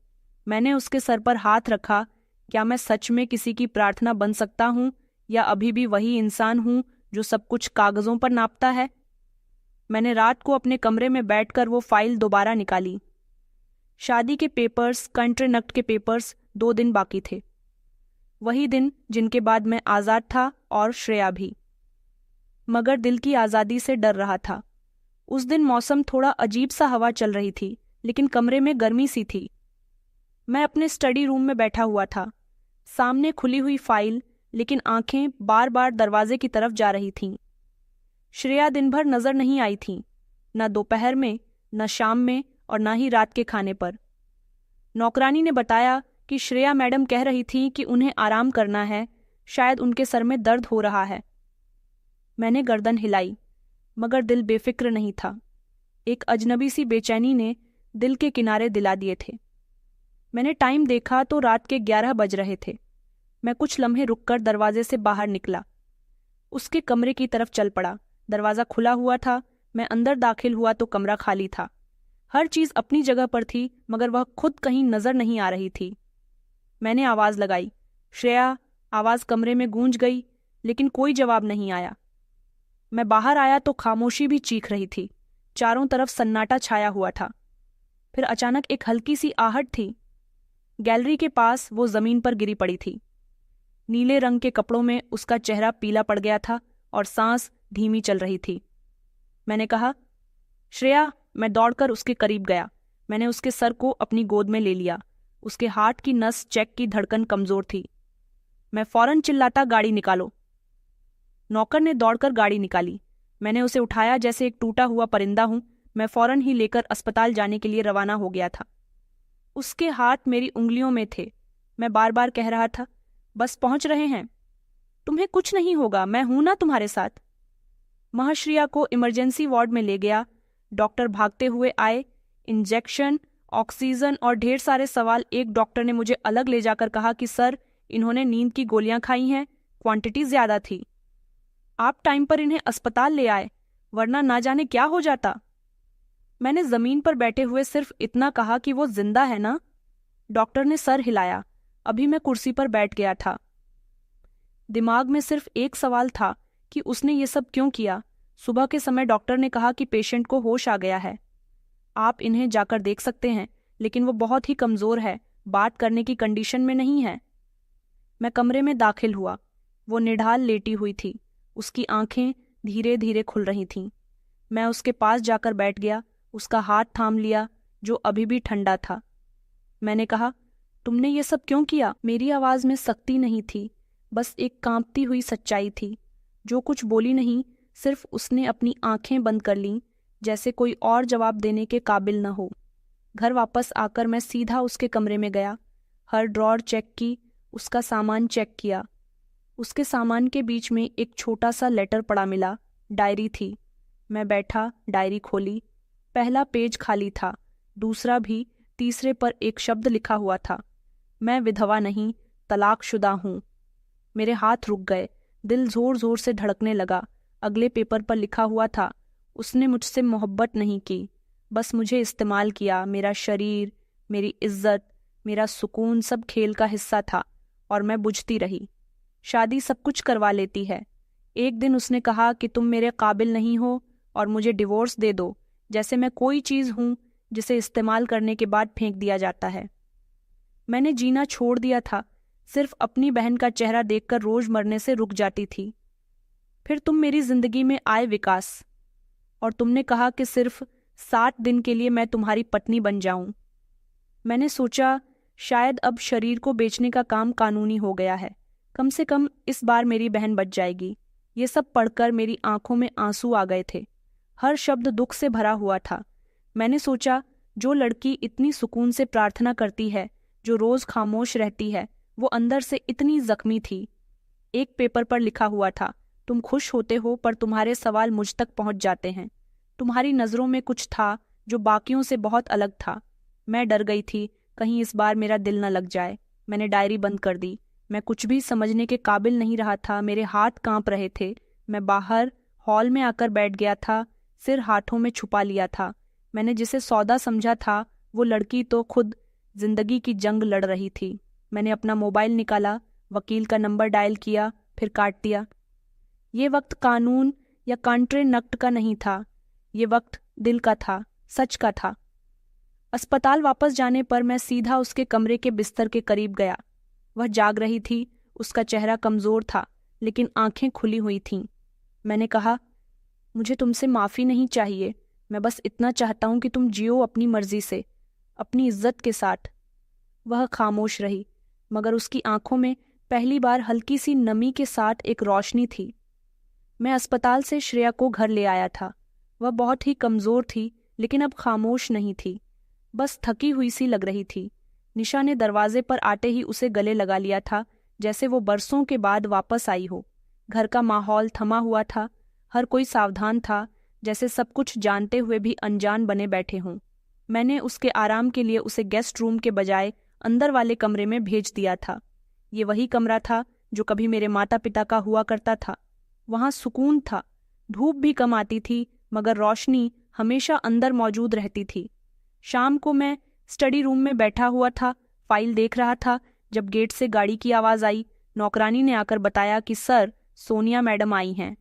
मैंने उसके सर पर हाथ रखा। क्या मैं सच में किसी की प्रार्थना बन सकता हूँ, या अभी भी वही इंसान हूँ जो सब कुछ कागजों पर नापता है? मैंने रात को अपने कमरे में बैठकर वो फाइल दोबारा निकाली। शादी के पेपर्स, कंट्रीनक्ट के पेपर्स, 2 दिन बाकी थे। वही दिन जिनके बाद मैं आज़ाद था और श्रेया भी, मगर दिल की आज़ादी से डर रहा था। उस दिन मौसम थोड़ा अजीब सा, हवा चल रही थी, लेकिन कमरे में गर्मी सी थी। मैं अपने स्टडी रूम में बैठा हुआ था, सामने खुली हुई फाइल, लेकिन आंखें बार बार दरवाजे की तरफ जा रही थीं। श्रेया दिन भर नजर नहीं आई थी, न दोपहर में, न शाम में, और न ही रात के खाने पर। नौकरानी ने बताया कि श्रेया मैडम कह रही थी कि उन्हें आराम करना है, शायद उनके सर में दर्द हो रहा है। मैंने गर्दन हिलाई, मगर दिल बेफिक्र नहीं था। एक अजनबी सी बेचैनी ने दिल के किनारे दिला दिए थे। मैंने टाइम देखा तो रात के 11 बज रहे थे। मैं कुछ लम्हे रुककर दरवाजे से बाहर निकला, उसके कमरे की तरफ चल पड़ा। दरवाजा खुला हुआ था। मैं अंदर दाखिल हुआ तो कमरा खाली था। हर चीज अपनी जगह पर थी, मगर वह खुद कहीं नजर नहीं आ रही थी। मैंने आवाज लगाई, श्रेया। आवाज कमरे में गूंज गई, लेकिन कोई जवाब नहीं आया। मैं बाहर आया तो खामोशी भी चीख रही थी। चारों तरफ सन्नाटा छाया हुआ था। फिर अचानक एक हल्की सी आहट थी। गैलरी के पास वो जमीन पर गिरी पड़ी थी। नीले रंग के कपड़ों में उसका चेहरा पीला पड़ गया था और सांस धीमी चल रही थी। मैंने कहा, श्रेया। मैं दौड़कर उसके करीब गया। मैंने उसके सर को अपनी गोद में ले लिया। उसके हार्ट की नस, चेक की धड़कन कमजोर थी। मैं फौरन चिल्लाता, गाड़ी निकालो। नौकर ने दौड़कर गाड़ी निकाली। मैंने उसे उठाया जैसे एक टूटा हुआ परिंदा हूं। मैं फौरन ही लेकर अस्पताल जाने के लिए रवाना हो गया था। उसके हाथ मेरी उंगलियों में थे। मैं बार बार कह रहा था, बस पहुंच रहे हैं, तुम्हें कुछ नहीं होगा, मैं हूं ना तुम्हारे साथ। महाश्रिया को इमरजेंसी वार्ड में ले गया। डॉक्टर भागते हुए आए। इंजेक्शन, ऑक्सीजन और ढेर सारे सवाल। एक डॉक्टर ने मुझे अलग ले जाकर कहा कि सर, इन्होंने नींद की गोलियां खाई हैं, क्वांटिटी ज्यादा थी। आप टाइम पर इन्हें अस्पताल ले आए, वरना ना जाने क्या हो जाता। मैंने जमीन पर बैठे हुए सिर्फ इतना कहा कि वो जिंदा है ना। डॉक्टर ने सर हिलाया। अभी मैं कुर्सी पर बैठ गया था। दिमाग में सिर्फ एक सवाल था कि उसने ये सब क्यों किया। सुबह के समय डॉक्टर ने कहा कि पेशेंट को होश आ गया है, आप इन्हें जाकर देख सकते हैं, लेकिन वो बहुत ही कमजोर है, बात करने की कंडीशन में नहीं है। मैं कमरे में दाखिल हुआ। वो निढाल लेटी हुई थी। उसकी आंखें धीरे धीरे खुल रही थीं। मैं उसके पास जाकर बैठ गया, उसका हाथ थाम लिया जो अभी भी ठंडा था। मैंने कहा, तुमने ये सब क्यों किया? मेरी आवाज में सख्ती नहीं थी, बस एक कांपती हुई सच्चाई थी। जो कुछ बोली नहीं, सिर्फ उसने अपनी आंखें बंद कर लीं, जैसे कोई और जवाब देने के काबिल न हो। घर वापस आकर मैं सीधा उसके कमरे में गया। हर ड्रॉर चेक की, उसका सामान चेक किया। उसके सामान के बीच में एक छोटा सा लेटर पड़ा मिला, डायरी थी। मैं बैठा, डायरी खोली। पहला पेज खाली था, दूसरा भी। तीसरे पर एक शब्द लिखा हुआ था, मैं विधवा नहीं, तलाकशुदा हूं। मेरे हाथ रुक गए, दिल जोर जोर से धड़कने लगा। अगले पेपर पर लिखा हुआ था, उसने मुझसे मोहब्बत नहीं की, बस मुझे इस्तेमाल किया। मेरा शरीर, मेरी इज्जत, मेरा सुकून सब खेल का हिस्सा था और मैं बुझती रही। शादी सब कुछ करवा लेती है। एक दिन उसने कहा कि तुम मेरे काबिल नहीं हो और मुझे डिवोर्स दे दो, जैसे मैं कोई चीज़ हूं जिसे इस्तेमाल करने के बाद फेंक दिया जाता है। मैंने जीना छोड़ दिया था, सिर्फ अपनी बहन का चेहरा देखकर रोज मरने से रुक जाती थी। फिर तुम मेरी जिंदगी में आए विकास, और तुमने कहा कि सिर्फ 60 दिन के लिए मैं तुम्हारी पत्नी बन जाऊं। मैंने सोचा शायद अब शरीर को बेचने का काम कानूनी हो गया है, कम से कम इस बार मेरी बहन बच जाएगी। ये सब पढ़कर मेरी आंखों में आंसू आ गए थे। हर शब्द दुख से भरा हुआ था। मैंने सोचा, जो लड़की इतनी सुकून से प्रार्थना करती है, जो रोज खामोश रहती है, वो अंदर से इतनी जख्मी थी। एक पेपर पर लिखा हुआ था, तुम खुश होते हो पर तुम्हारे सवाल मुझ तक पहुंच जाते हैं। तुम्हारी नजरों में कुछ था जो बाकियों से बहुत अलग था। मैं डर गई थी, कहीं इस बार मेरा दिल न लग जाए। मैंने डायरी बंद कर दी। मैं कुछ भी समझने के काबिल नहीं रहा था। मेरे हाथ कांप रहे थे। मैं बाहर हॉल में आकर बैठ गया था, सिर हाथों में छुपा लिया था। मैंने जिसे सौदा समझा था, वो लड़की तो खुद जिंदगी की जंग लड़ रही थी। मैंने अपना मोबाइल निकाला, वकील का नंबर डायल किया, फिर काट दिया। ये वक्त कानून या कांट्रे नक्ट का नहीं था, ये वक्त दिल का था, सच का था। अस्पताल वापस जाने पर मैं सीधा उसके कमरे के बिस्तर के करीब गया। वह जाग रही थी। उसका चेहरा कमजोर था, लेकिन आंखें खुली हुई थीं। मैंने कहा, मुझे तुमसे माफी नहीं चाहिए, मैं बस इतना चाहता हूं कि तुम जियो अपनी मर्जी से, अपनी इज्जत के साथ। वह खामोश रही, मगर उसकी आंखों में पहली बार हल्की सी नमी के साथ एक रोशनी थी। मैं अस्पताल से श्रेया को घर ले आया था। वह बहुत ही कमजोर थी, लेकिन अब खामोश नहीं थी, बस थकी हुई सी लग रही थी। निशा ने दरवाजे पर आते ही उसे गले लगा लिया था, जैसे वो बरसों के बाद वापस आई हो। घर का माहौल थमा हुआ था, हर कोई सावधान था, जैसे सब कुछ जानते हुए भी अनजान बने बैठे हों। मैंने उसके आराम के लिए उसे गेस्ट रूम के बजाय अंदर वाले कमरे में भेज दिया था। ये वही कमरा था जो कभी मेरे माता पिता का हुआ करता था। वहां सुकून था, धूप भी कम आती थी, मगर रोशनी हमेशा अंदर मौजूद रहती थी। शाम को मैं स्टडी रूम में बैठा हुआ था, फाइल देख रहा था, जब गेट से गाड़ी की आवाज आई। नौकरानी ने आकर बताया कि सर, सोनिया मैडम आई हैं।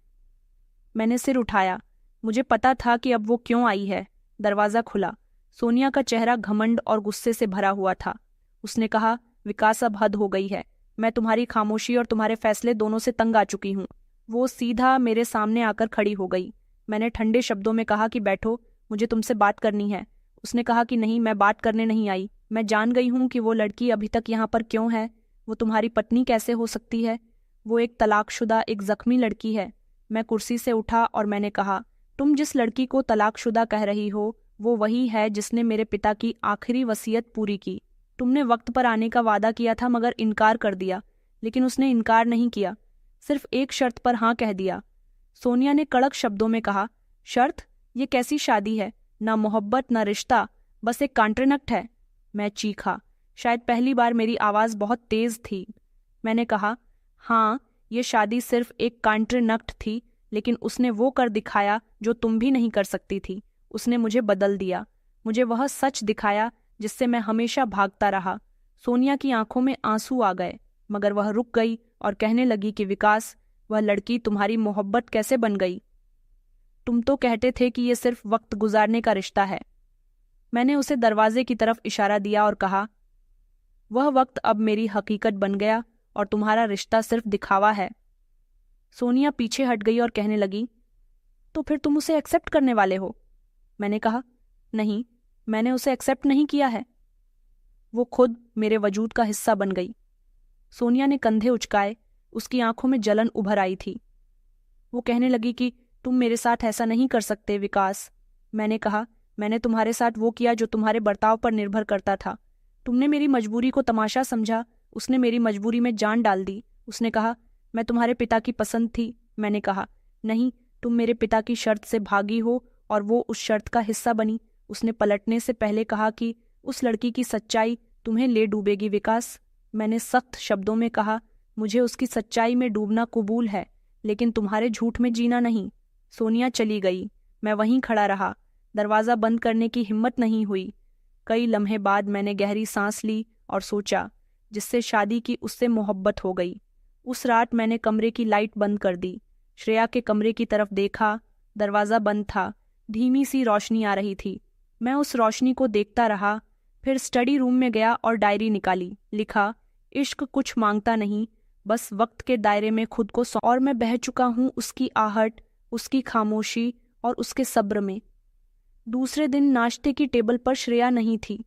मैंने सिर उठाया। मुझे पता था कि अब वो क्यों आई है। दरवाजा खुला। सोनिया का चेहरा घमंड और गुस्से से भरा हुआ था। उसने कहा, विकास, अब हद हो गई है। मैं तुम्हारी खामोशी और तुम्हारे फैसले दोनों से तंग आ चुकी हूँ। वो सीधा मेरे सामने आकर खड़ी हो गई। मैंने ठंडे शब्दों में कहा कि बैठो, मुझे तुमसे बात करनी है। उसने कहा कि नहीं, मैं बात करने नहीं आई। मैं जान गई हूँ कि वो लड़की अभी तक यहाँ पर क्यों है। वो तुम्हारी पत्नी कैसे हो सकती है? वो एक तलाकशुदा, एक जख्मी लड़की है। मैं कुर्सी से उठा और मैंने कहा, तुम जिस लड़की को तलाकशुदा कह रही हो वो वही है जिसने मेरे पिता की आखिरी वसीयत पूरी की। तुमने वक्त पर आने का वादा किया था मगर इनकार कर दिया। लेकिन उसने इनकार नहीं किया, सिर्फ एक शर्त पर हाँ कह दिया। सोनिया ने कड़क शब्दों में कहा। शर्त? ये कैसी शादी है? ना मोहब्बत ना रिश्ता, बस एक कॉन्ट्रैक्ट है। मैं चीखा। शायद पहली बार मेरी आवाज़ बहुत तेज थी। मैंने कहा, हाँ, ये शादी सिर्फ एक कॉन्ट्रैक्ट थी, लेकिन उसने वो कर दिखाया जो तुम भी नहीं कर सकती थी। उसने मुझे बदल दिया, मुझे वह सच दिखाया जिससे मैं हमेशा भागता रहा। सोनिया की आंखों में आंसू आ गए, मगर वह रुक गई और कहने लगी कि विकास, वह लड़की तुम्हारी मोहब्बत कैसे बन गई? तुम तो कहते थे कि ये सिर्फ वक्त गुजारने का रिश्ता है। मैंने उसे दरवाजे की तरफ इशारा दिया और कहा, वह वक्त अब मेरी हकीकत बन गया और तुम्हारा रिश्ता सिर्फ दिखावा है। सोनिया पीछे हट गई और कहने लगी, तो फिर तुम उसे एक्सेप्ट करने वाले हो? मैंने कहा, नहीं, मैंने उसे एक्सेप्ट नहीं किया है। वो खुद मेरे वजूद का हिस्सा बन गई। सोनिया ने कंधे उचकाए, उसकी आंखों में जलन उभर आई थी। वो कहने लगी कि तुम मेरे साथ ऐसा नहीं कर सकते विकास। मैंने कहा, मैंने तुम्हारे साथ वो किया जो तुम्हारे बर्ताव पर निर्भर करता था। तुमने मेरी मजबूरी को तमाशा समझा। उसने मेरी मजबूरी में जान डाल दी। उसने कहा, मैं तुम्हारे पिता की पसंद थी। मैंने कहा, नहीं, तुम मेरे पिता की शर्त से भागी हो और वो उस शर्त का हिस्सा बनी। उसने पलटने से पहले कहा कि उस लड़की की सच्चाई तुम्हें ले डूबेगी विकास। मैंने सख्त शब्दों में कहा, मुझे उसकी सच्चाई में डूबना कबूल है, लेकिन तुम्हारे झूठ में जीना नहीं। सोनिया चली गई। मैं वहीं खड़ा रहा। दरवाज़ा बंद करने की हिम्मत नहीं हुई। कई लम्हे बाद मैंने गहरी सांस ली और सोचा, जिससे शादी की उससे मोहब्बत हो गई। उस रात मैंने कमरे की लाइट बंद कर दी। श्रेया के कमरे की तरफ देखा। दरवाज़ा बंद था, धीमी सी रोशनी आ रही थी। मैं उस रोशनी को देखता रहा, फिर स्टडी रूम में गया और डायरी निकाली। लिखा, इश्क कुछ मांगता नहीं, बस वक्त के दायरे में खुद को और मैं बह चुका हूँ उसकी आहट, उसकी खामोशी और उसके सब्र में। दूसरे दिन नाश्ते की टेबल पर श्रेया नहीं थी।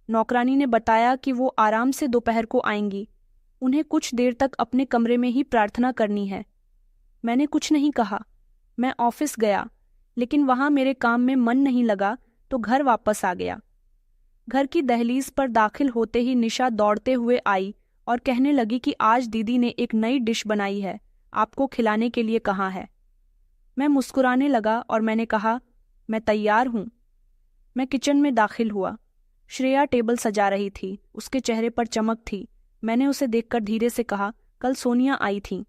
नौकरानी ने बताया कि वो आराम से दोपहर को आएंगी। उन्हें कुछ देर तक अपने कमरे में ही प्रार्थना करनी है। मैंने कुछ नहीं कहा। मैं ऑफिस गया, लेकिन वहां मेरे काम में मन नहीं लगा तो घर वापस आ गया। घर की दहलीज पर दाखिल होते ही निशा दौड़ते हुए आई और कहने लगी कि आज दीदी ने एक नई डिश बनाई है, आपको खिलाने के लिए कहा है। मैं मुस्कुराने लगा और मैंने कहा, मैं तैयार हूँ। मैं किचन में दाखिल हुआ। श्रेया टेबल सजा रही थी, उसके चेहरे पर चमक थी। मैंने उसे देखकर धीरे से कहा, कल सोनिया आई थी।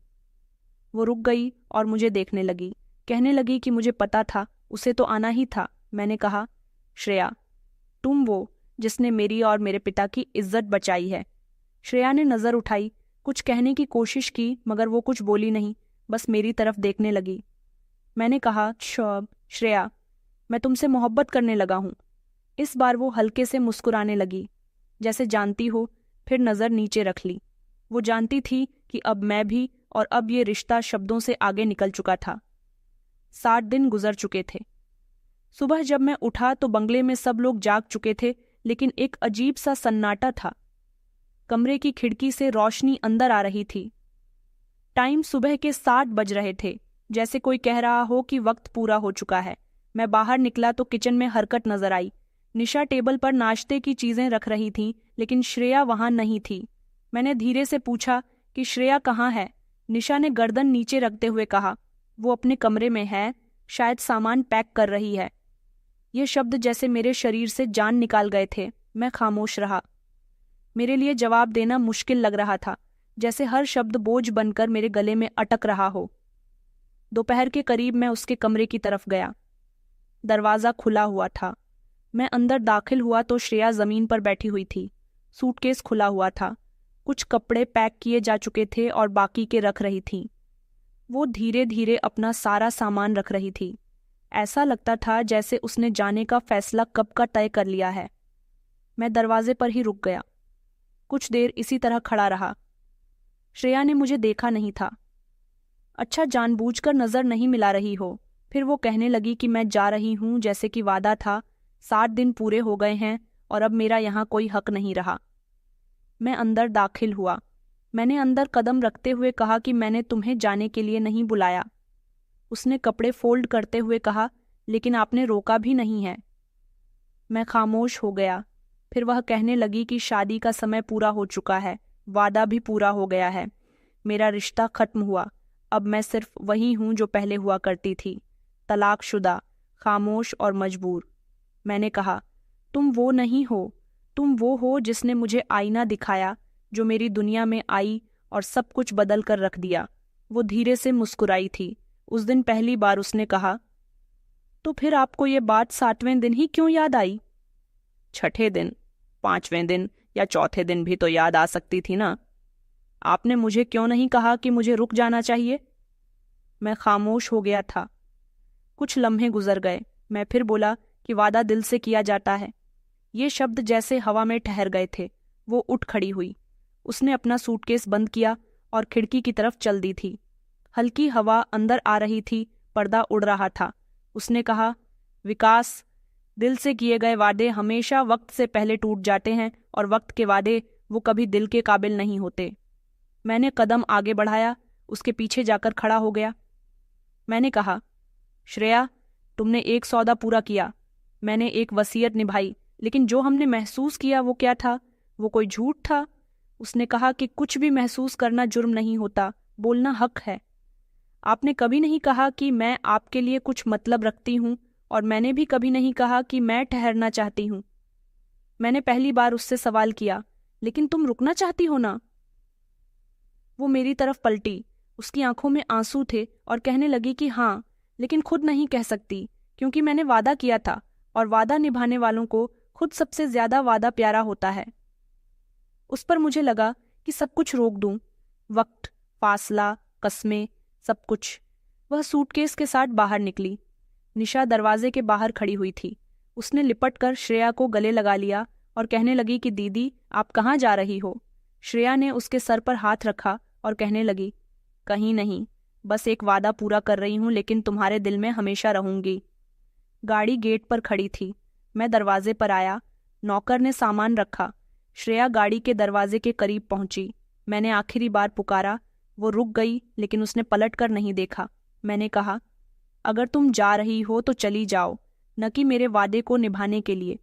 वो रुक गई और मुझे देखने लगी। कहने लगी कि मुझे पता था, उसे तो आना ही था। मैंने कहा, श्रेया, तुम वो जिसने मेरी और मेरे पिता की इज्जत बचाई है। श्रेया ने नज़र उठाई, कुछ कहने की कोशिश की, मगर वो कुछ बोली नहीं, बस मेरी तरफ देखने लगी। मैंने कहा, श्रेया, मैं तुमसे मोहब्बत करने लगा हूँ। इस बार वो हल्के से मुस्कुराने लगी, जैसे जानती हो, फिर नज़र नीचे रख ली। वो जानती थी कि अब मैं भी, और अब ये रिश्ता शब्दों से आगे निकल चुका था। 60 दिन गुजर चुके थे। सुबह जब मैं उठा तो बंगले में सब लोग जाग चुके थे, लेकिन एक अजीब सा सन्नाटा था। कमरे की खिड़की से रोशनी अंदर आ रही थी। टाइम सुबह के 7 बज रहे थे, जैसे कोई कह रहा हो कि वक्त पूरा हो चुका है। मैं बाहर निकला तो किचन में हरकत नजर आई। निशा टेबल पर नाश्ते की चीजें रख रही थी, लेकिन श्रेया वहां नहीं थी। मैंने धीरे से पूछा कि श्रेया कहाँ है? निशा ने गर्दन नीचे रखते हुए कहा, वो अपने कमरे में है, शायद सामान पैक कर रही है। ये शब्द जैसे मेरे शरीर से जान निकाल गए थे। मैं खामोश रहा। मेरे लिए जवाब देना मुश्किल लग रहा था, जैसे हर शब्द बोझ बनकर मेरे गले में अटक रहा हो। दोपहर के करीब मैं उसके कमरे की तरफ गया। दरवाज़ा खुला हुआ था। मैं अंदर दाखिल हुआ तो श्रेया ज़मीन पर बैठी हुई थी। सूटकेस खुला हुआ था। कुछ कपड़े पैक किए जा चुके थे और बाकी के रख रही थी। वो धीरे धीरे अपना सारा सामान रख रही थी। ऐसा लगता था जैसे उसने जाने का फैसला कब का तय कर लिया है। मैं दरवाजे पर ही रुक गया। कुछ देर इसी तरह खड़ा रहा। श्रेया ने मुझे देखा नहीं था। अच्छा, जानबूझकर नज़र नहीं मिला रही हो। फिर वो कहने लगी कि मैं जा रही हूँ, जैसे कि वादा था। 60 दिन पूरे हो गए हैं और अब मेरा यहाँ कोई हक नहीं रहा। मैं अंदर दाखिल हुआ। मैंने अंदर कदम रखते हुए कहा कि मैंने तुम्हें जाने के लिए नहीं बुलाया। उसने कपड़े फोल्ड करते हुए कहा, लेकिन आपने रोका भी नहीं है। मैं खामोश हो गया। फिर वह कहने लगी कि शादी का समय पूरा हो चुका है, वादा भी पूरा हो गया है, मेरा रिश्ता खत्म हुआ। अब मैं सिर्फ वही हूं जो पहले हुआ करती थी, तलाकशुदा, खामोश और मजबूर। मैंने कहा, तुम वो नहीं हो, तुम वो हो जिसने मुझे आईना दिखाया, जो मेरी दुनिया में आई और सब कुछ बदल कर रख दिया। वो धीरे से मुस्कुराई थी। उस दिन पहली बार उसने कहा, तो फिर आपको ये बात 7वें दिन ही क्यों याद आई? 6ठे दिन, 5वें दिन या चौथे दिन भी तो याद आ सकती थी ना। आपने मुझे क्यों नहीं कहा कि मुझे रुक जाना चाहिए? मैं खामोश हो गया था। कुछ लम्हे गुजर गए। मैं फिर बोला कि वादा दिल से किया जाता है। ये शब्द जैसे हवा में ठहर गए थे। वो उठ खड़ी हुई। उसने अपना सूटकेस बंद किया और खिड़की की तरफ चल दी थी। हल्की हवा अंदर आ रही थी, पर्दा उड़ रहा था। उसने कहा, विकास, दिल से किए गए वादे हमेशा वक्त से पहले टूट जाते हैं और वक्त के वादे वो कभी दिल के काबिल नहीं होते। मैंने कदम आगे बढ़ाया, उसके पीछे जाकर खड़ा हो गया। मैंने कहा, श्रेया, तुमने एक सौदा पूरा किया, मैंने एक वसीयत निभाई, लेकिन जो हमने महसूस किया वो क्या था? वो कोई झूठ था। उसने कहा कि कुछ भी महसूस करना जुर्म नहीं होता, बोलना हक है। आपने कभी नहीं कहा कि मैं आपके लिए कुछ मतलब रखती हूं, और मैंने भी कभी नहीं कहा कि मैं ठहरना चाहती हूं। मैंने पहली बार उससे सवाल किया, लेकिन तुम रुकना चाहती हो ना? वो मेरी तरफ पलटी। उसकी आंखों में आंसू थे और कहने लगी कि हाँ, लेकिन खुद नहीं कह सकती, क्योंकि मैंने वादा किया था, और वादा निभाने वालों को खुद सबसे ज्यादा वादा प्यारा होता है। उस पर मुझे लगा कि सब कुछ रोक दूं, वक्त, फासला, कस्में, सब कुछ। वह सूटकेस के साथ बाहर निकली। निशा दरवाजे के बाहर खड़ी हुई थी। उसने लिपट कर श्रेया को गले लगा लिया और कहने लगी कि दीदी, आप कहाँ जा रही हो? श्रेया ने उसके सर पर हाथ रखा और कहने लगी, कहीं नहीं, बस एक वादा पूरा कर रही हूँ, लेकिन तुम्हारे दिल में हमेशा रहूंगी। गाड़ी गेट पर खड़ी थी। मैं दरवाजे पर आया। नौकर ने सामान रखा। श्रेया गाड़ी के दरवाजे के करीब पहुंची। मैंने आखिरी बार पुकारा। वो रुक गई, लेकिन उसने पलट कर नहीं देखा। मैंने कहा, अगर तुम जा रही हो तो चली जाओ, न कि मेरे वादे को निभाने के लिए।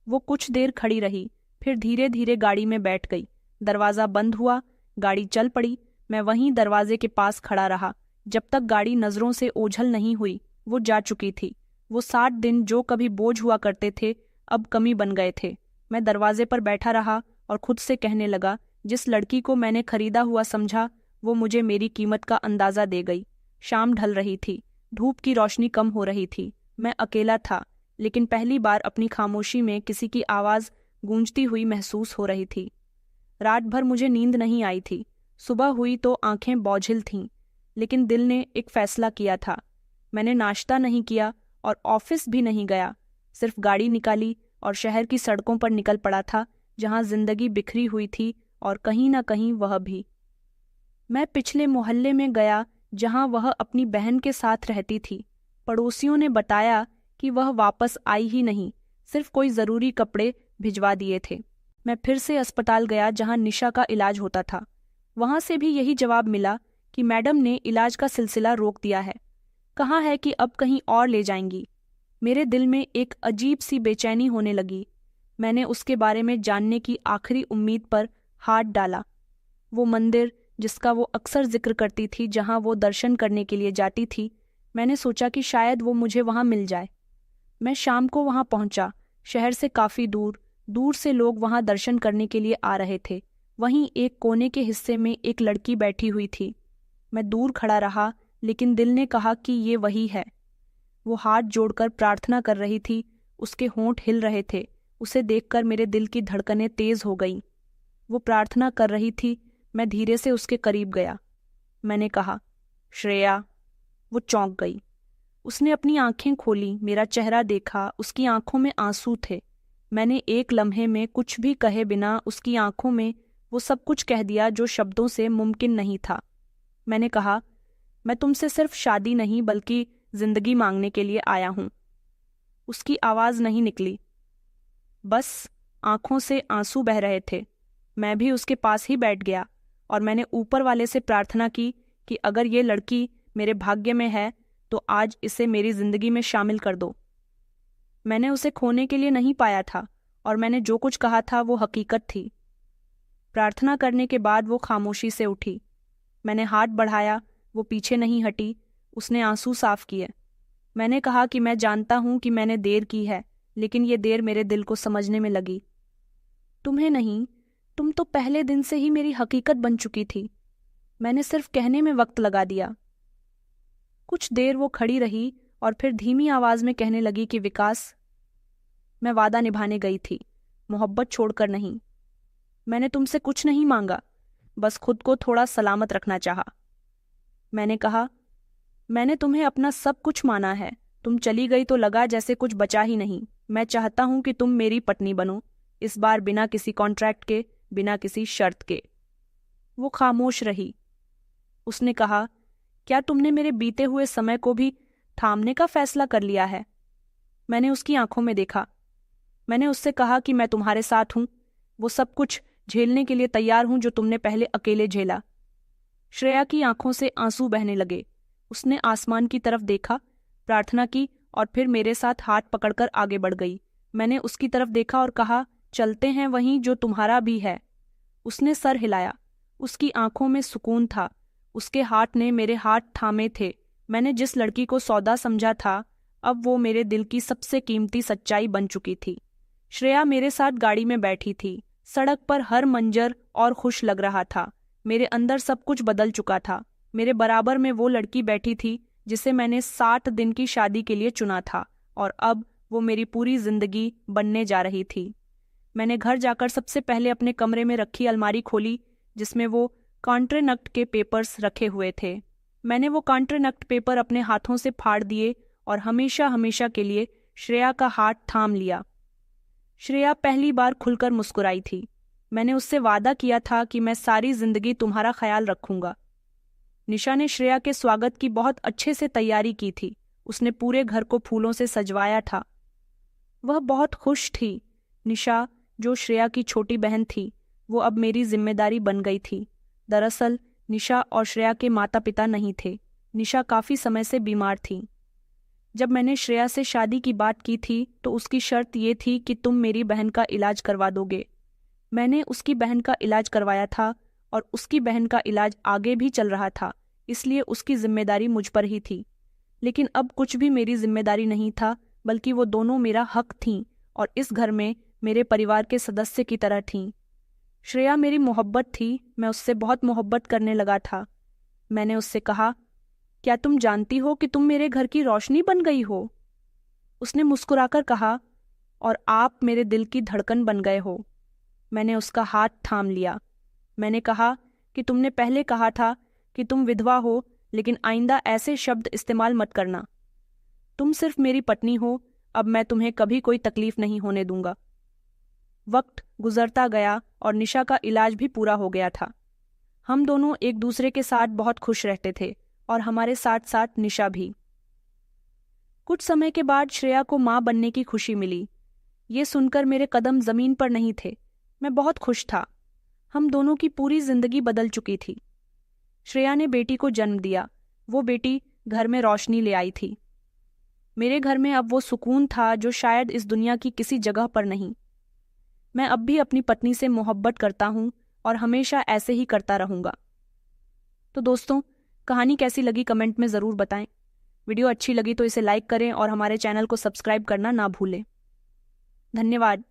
वो कुछ देर खड़ी रही, फिर धीरे धीरे गाड़ी में बैठ गई। दरवाज़ा बंद हुआ, गाड़ी चल पड़ी। मैं वहीं दरवाजे के पास खड़ा रहा जब तक गाड़ी नज़रों से ओझल नहीं हुई। वो जा चुकी थी। वो 60 दिन जो कभी बोझ हुआ करते थे, अब कमी बन गए थे। मैं दरवाजे पर बैठा रहा और खुद से कहने लगा, जिस लड़की को मैंने खरीदा हुआ समझा, वो मुझे मेरी कीमत का अंदाज़ा दे गई। शाम ढल रही थी। धूप की रोशनी कम हो रही थी। मैं अकेला था, लेकिन पहली बार अपनी खामोशी में किसी की आवाज़ गूंजती हुई महसूस हो रही थी। रात भर मुझे नींद नहीं आई थी। सुबह हुई तो आंखें बोझिल थीं, लेकिन दिल ने एक फैसला किया था। मैंने नाश्ता नहीं किया और ऑफिस भी नहीं गया। सिर्फ गाड़ी निकाली और शहर की सड़कों पर निकल पड़ा था, जहां जिंदगी बिखरी हुई थी और कहीं ना कहीं वह भी। मैं पिछले मोहल्ले में गया जहां वह अपनी बहन के साथ रहती थी। पड़ोसियों ने बताया कि वह वापस आई ही नहीं, सिर्फ कोई ज़रूरी कपड़े भिजवा दिए थे। मैं फिर से अस्पताल गया जहां निशा का इलाज होता था। वहां से भी यही जवाब मिला कि मैडम ने इलाज का सिलसिला रोक दिया है। कहा है कि अब कहीं और ले जाएंगी। मेरे दिल में एक अजीब सी बेचैनी होने लगी। मैंने उसके बारे में जानने की आखिरी उम्मीद पर हाथ डाला। वो मंदिर जिसका वो अक्सर जिक्र करती थी, जहां वो दर्शन करने के लिए जाती थी, मैंने सोचा कि शायद वो मुझे वहां मिल जाए। मैं शाम को वहां पहुंचा। शहर से काफ़ी दूर दूर से लोग वहां दर्शन करने के लिए आ रहे थे। वहीं एक कोने के हिस्से में एक लड़की बैठी हुई थी। मैं दूर खड़ा रहा, लेकिन दिल ने कहा कि ये वही है। वो हाथ जोड़कर प्रार्थना कर रही थी। उसके होंठ हिल रहे थे। उसे देखकर मेरे दिल की धड़कनें तेज हो गईं। वो प्रार्थना कर रही थी। मैं धीरे से उसके करीब गया। मैंने कहा, श्रेया। वो चौंक गई। उसने अपनी आंखें खोली, मेरा चेहरा देखा। उसकी आंखों में आंसू थे। मैंने एक लम्हे में कुछ भी कहे बिना उसकी आंखों में वो सब कुछ कह दिया जो शब्दों से मुमकिन नहीं था। मैंने कहा, मैं तुमसे सिर्फ शादी नहीं बल्कि जिंदगी मांगने के लिए आया हूं। उसकी आवाज़ नहीं निकली, बस आंखों से आंसू बह रहे थे। मैं भी उसके पास ही बैठ गया और मैंने ऊपर वाले से प्रार्थना की कि अगर ये लड़की मेरे भाग्य में है तो आज इसे मेरी जिंदगी में शामिल कर दो। मैंने उसे खोने के लिए नहीं पाया था और मैंने जो कुछ कहा था वो हकीकत थी। प्रार्थना करने के बाद वो खामोशी से उठी। मैंने हाथ बढ़ाया, वो पीछे नहीं हटी। उसने आंसू साफ किए। मैंने कहा कि मैं जानता हूं कि मैंने देर की है, लेकिन ये देर मेरे दिल को समझने में लगी। तुम्हें नहीं, तुम तो पहले दिन से ही मेरी हकीकत बन चुकी थी। मैंने सिर्फ कहने में वक्त लगा दिया। कुछ देर वो खड़ी रही और फिर धीमी आवाज में कहने लगी कि विकास, मैं वादा निभाने गई थी, मोहब्बत छोड़कर नहीं। मैंने तुमसे कुछ नहीं मांगा, बस खुद को थोड़ा सलामत रखना चाहा। मैंने कहा, मैंने तुम्हें अपना सब कुछ माना है। तुम चली गई तो लगा जैसे कुछ बचा ही नहीं। मैं चाहता हूं कि तुम मेरी पत्नी बनो, इस बार बिना किसी कॉन्ट्रैक्ट के, बिना किसी शर्त के। वो खामोश रही। उसने कहा, क्या तुमने मेरे बीते हुए समय को भी थामने का फैसला कर लिया है? मैंने उसकी आंखों में देखा। मैंने उससे कहा कि मैं तुम्हारे साथ हूं, वो सब कुछ झेलने के लिए तैयार हूं जो तुमने पहले अकेले झेला। श्रेया की आंखों से आंसू बहने लगे। उसने आसमान की तरफ देखा, प्रार्थना की और फिर मेरे साथ हाथ पकड़कर आगे बढ़ गई। मैंने उसकी तरफ देखा और कहा, चलते हैं वहीं जो तुम्हारा भी है। उसने सर हिलाया। उसकी आंखों में सुकून था। उसके हाथ ने मेरे हाथ थामे थे। मैंने जिस लड़की को सौदा समझा था, अब वो मेरे दिल की सबसे कीमती सच्चाई बन चुकी थी। श्रेया मेरे साथ गाड़ी में बैठी थी। सड़क पर हर मंजर और खुश लग रहा था। मेरे अंदर सब कुछ बदल चुका था। मेरे बराबर में वो लड़की बैठी थी जिसे मैंने 60 दिन की शादी के लिए चुना था, और अब वो मेरी पूरी जिंदगी बनने जा रही थी। मैंने घर जाकर सबसे पहले अपने कमरे में रखी अलमारी खोली जिसमें वो कॉन्ट्रैक्ट के पेपर्स रखे हुए थे। मैंने वो कॉन्ट्रैक्ट पेपर अपने हाथों से फाड़ दिए और हमेशा हमेशा के लिए श्रेया का हाथ थाम लिया। श्रेया पहली बार खुलकर मुस्कुराई थी। मैंने उससे वादा किया था कि मैं सारी जिंदगी तुम्हारा ख्याल रखूंगा। निशा ने श्रेया के स्वागत की बहुत अच्छे से तैयारी की थी। उसने पूरे घर को फूलों से सजवाया था। वह बहुत खुश थी। निशा, जो श्रेया की छोटी बहन थी, वो अब मेरी जिम्मेदारी बन गई थी। दरअसल निशा और श्रेया के माता पिता नहीं थे। निशा काफी समय से बीमार थी। जब मैंने श्रेया से शादी की बात की थी तो उसकी शर्त ये थी कि तुम मेरी बहन का इलाज करवा दोगे। मैंने उसकी बहन का इलाज करवाया था और उसकी बहन का इलाज आगे भी चल रहा था, इसलिए उसकी जिम्मेदारी मुझ पर ही थी। लेकिन अब कुछ भी मेरी जिम्मेदारी नहीं था, बल्कि वो दोनों मेरा हक थीं और इस घर में मेरे परिवार के सदस्य की तरह थीं। श्रेया मेरी मोहब्बत थी। मैं उससे बहुत मोहब्बत करने लगा था। मैंने उससे कहा, क्या तुम जानती हो कि तुम मेरे घर की रोशनी बन गई हो? उसने मुस्कुराकर कहा, और आप मेरे दिल की धड़कन बन गए हो। मैंने उसका हाथ थाम लिया। मैंने कहा कि तुमने पहले कहा था कि तुम विधवा हो, लेकिन आइंदा ऐसे शब्द इस्तेमाल मत करना। तुम सिर्फ मेरी पत्नी हो। अब मैं तुम्हें कभी कोई तकलीफ नहीं होने दूंगा। वक्त गुजरता गया और निशा का इलाज भी पूरा हो गया था। हम दोनों एक दूसरे के साथ बहुत खुश रहते थे और हमारे साथ साथ निशा भी। कुछ समय के बाद श्रेया को मां बनने की खुशी मिली। ये सुनकर मेरे कदम जमीन पर नहीं थे। मैं बहुत खुश था। हम दोनों की पूरी जिंदगी बदल चुकी थी। श्रेया ने बेटी को जन्म दिया। वो बेटी घर में रोशनी ले आई थी। मेरे घर में अब वो सुकून था जो शायद इस दुनिया की किसी जगह पर नहीं। मैं अब भी अपनी पत्नी से मोहब्बत करता हूं और हमेशा ऐसे ही करता रहूंगा। तो दोस्तों, कहानी कैसी लगी कमेंट में ज़रूर बताएं। वीडियो अच्छी लगी तो इसे लाइक करें और हमारे चैनल को सब्सक्राइब करना ना भूलें। धन्यवाद।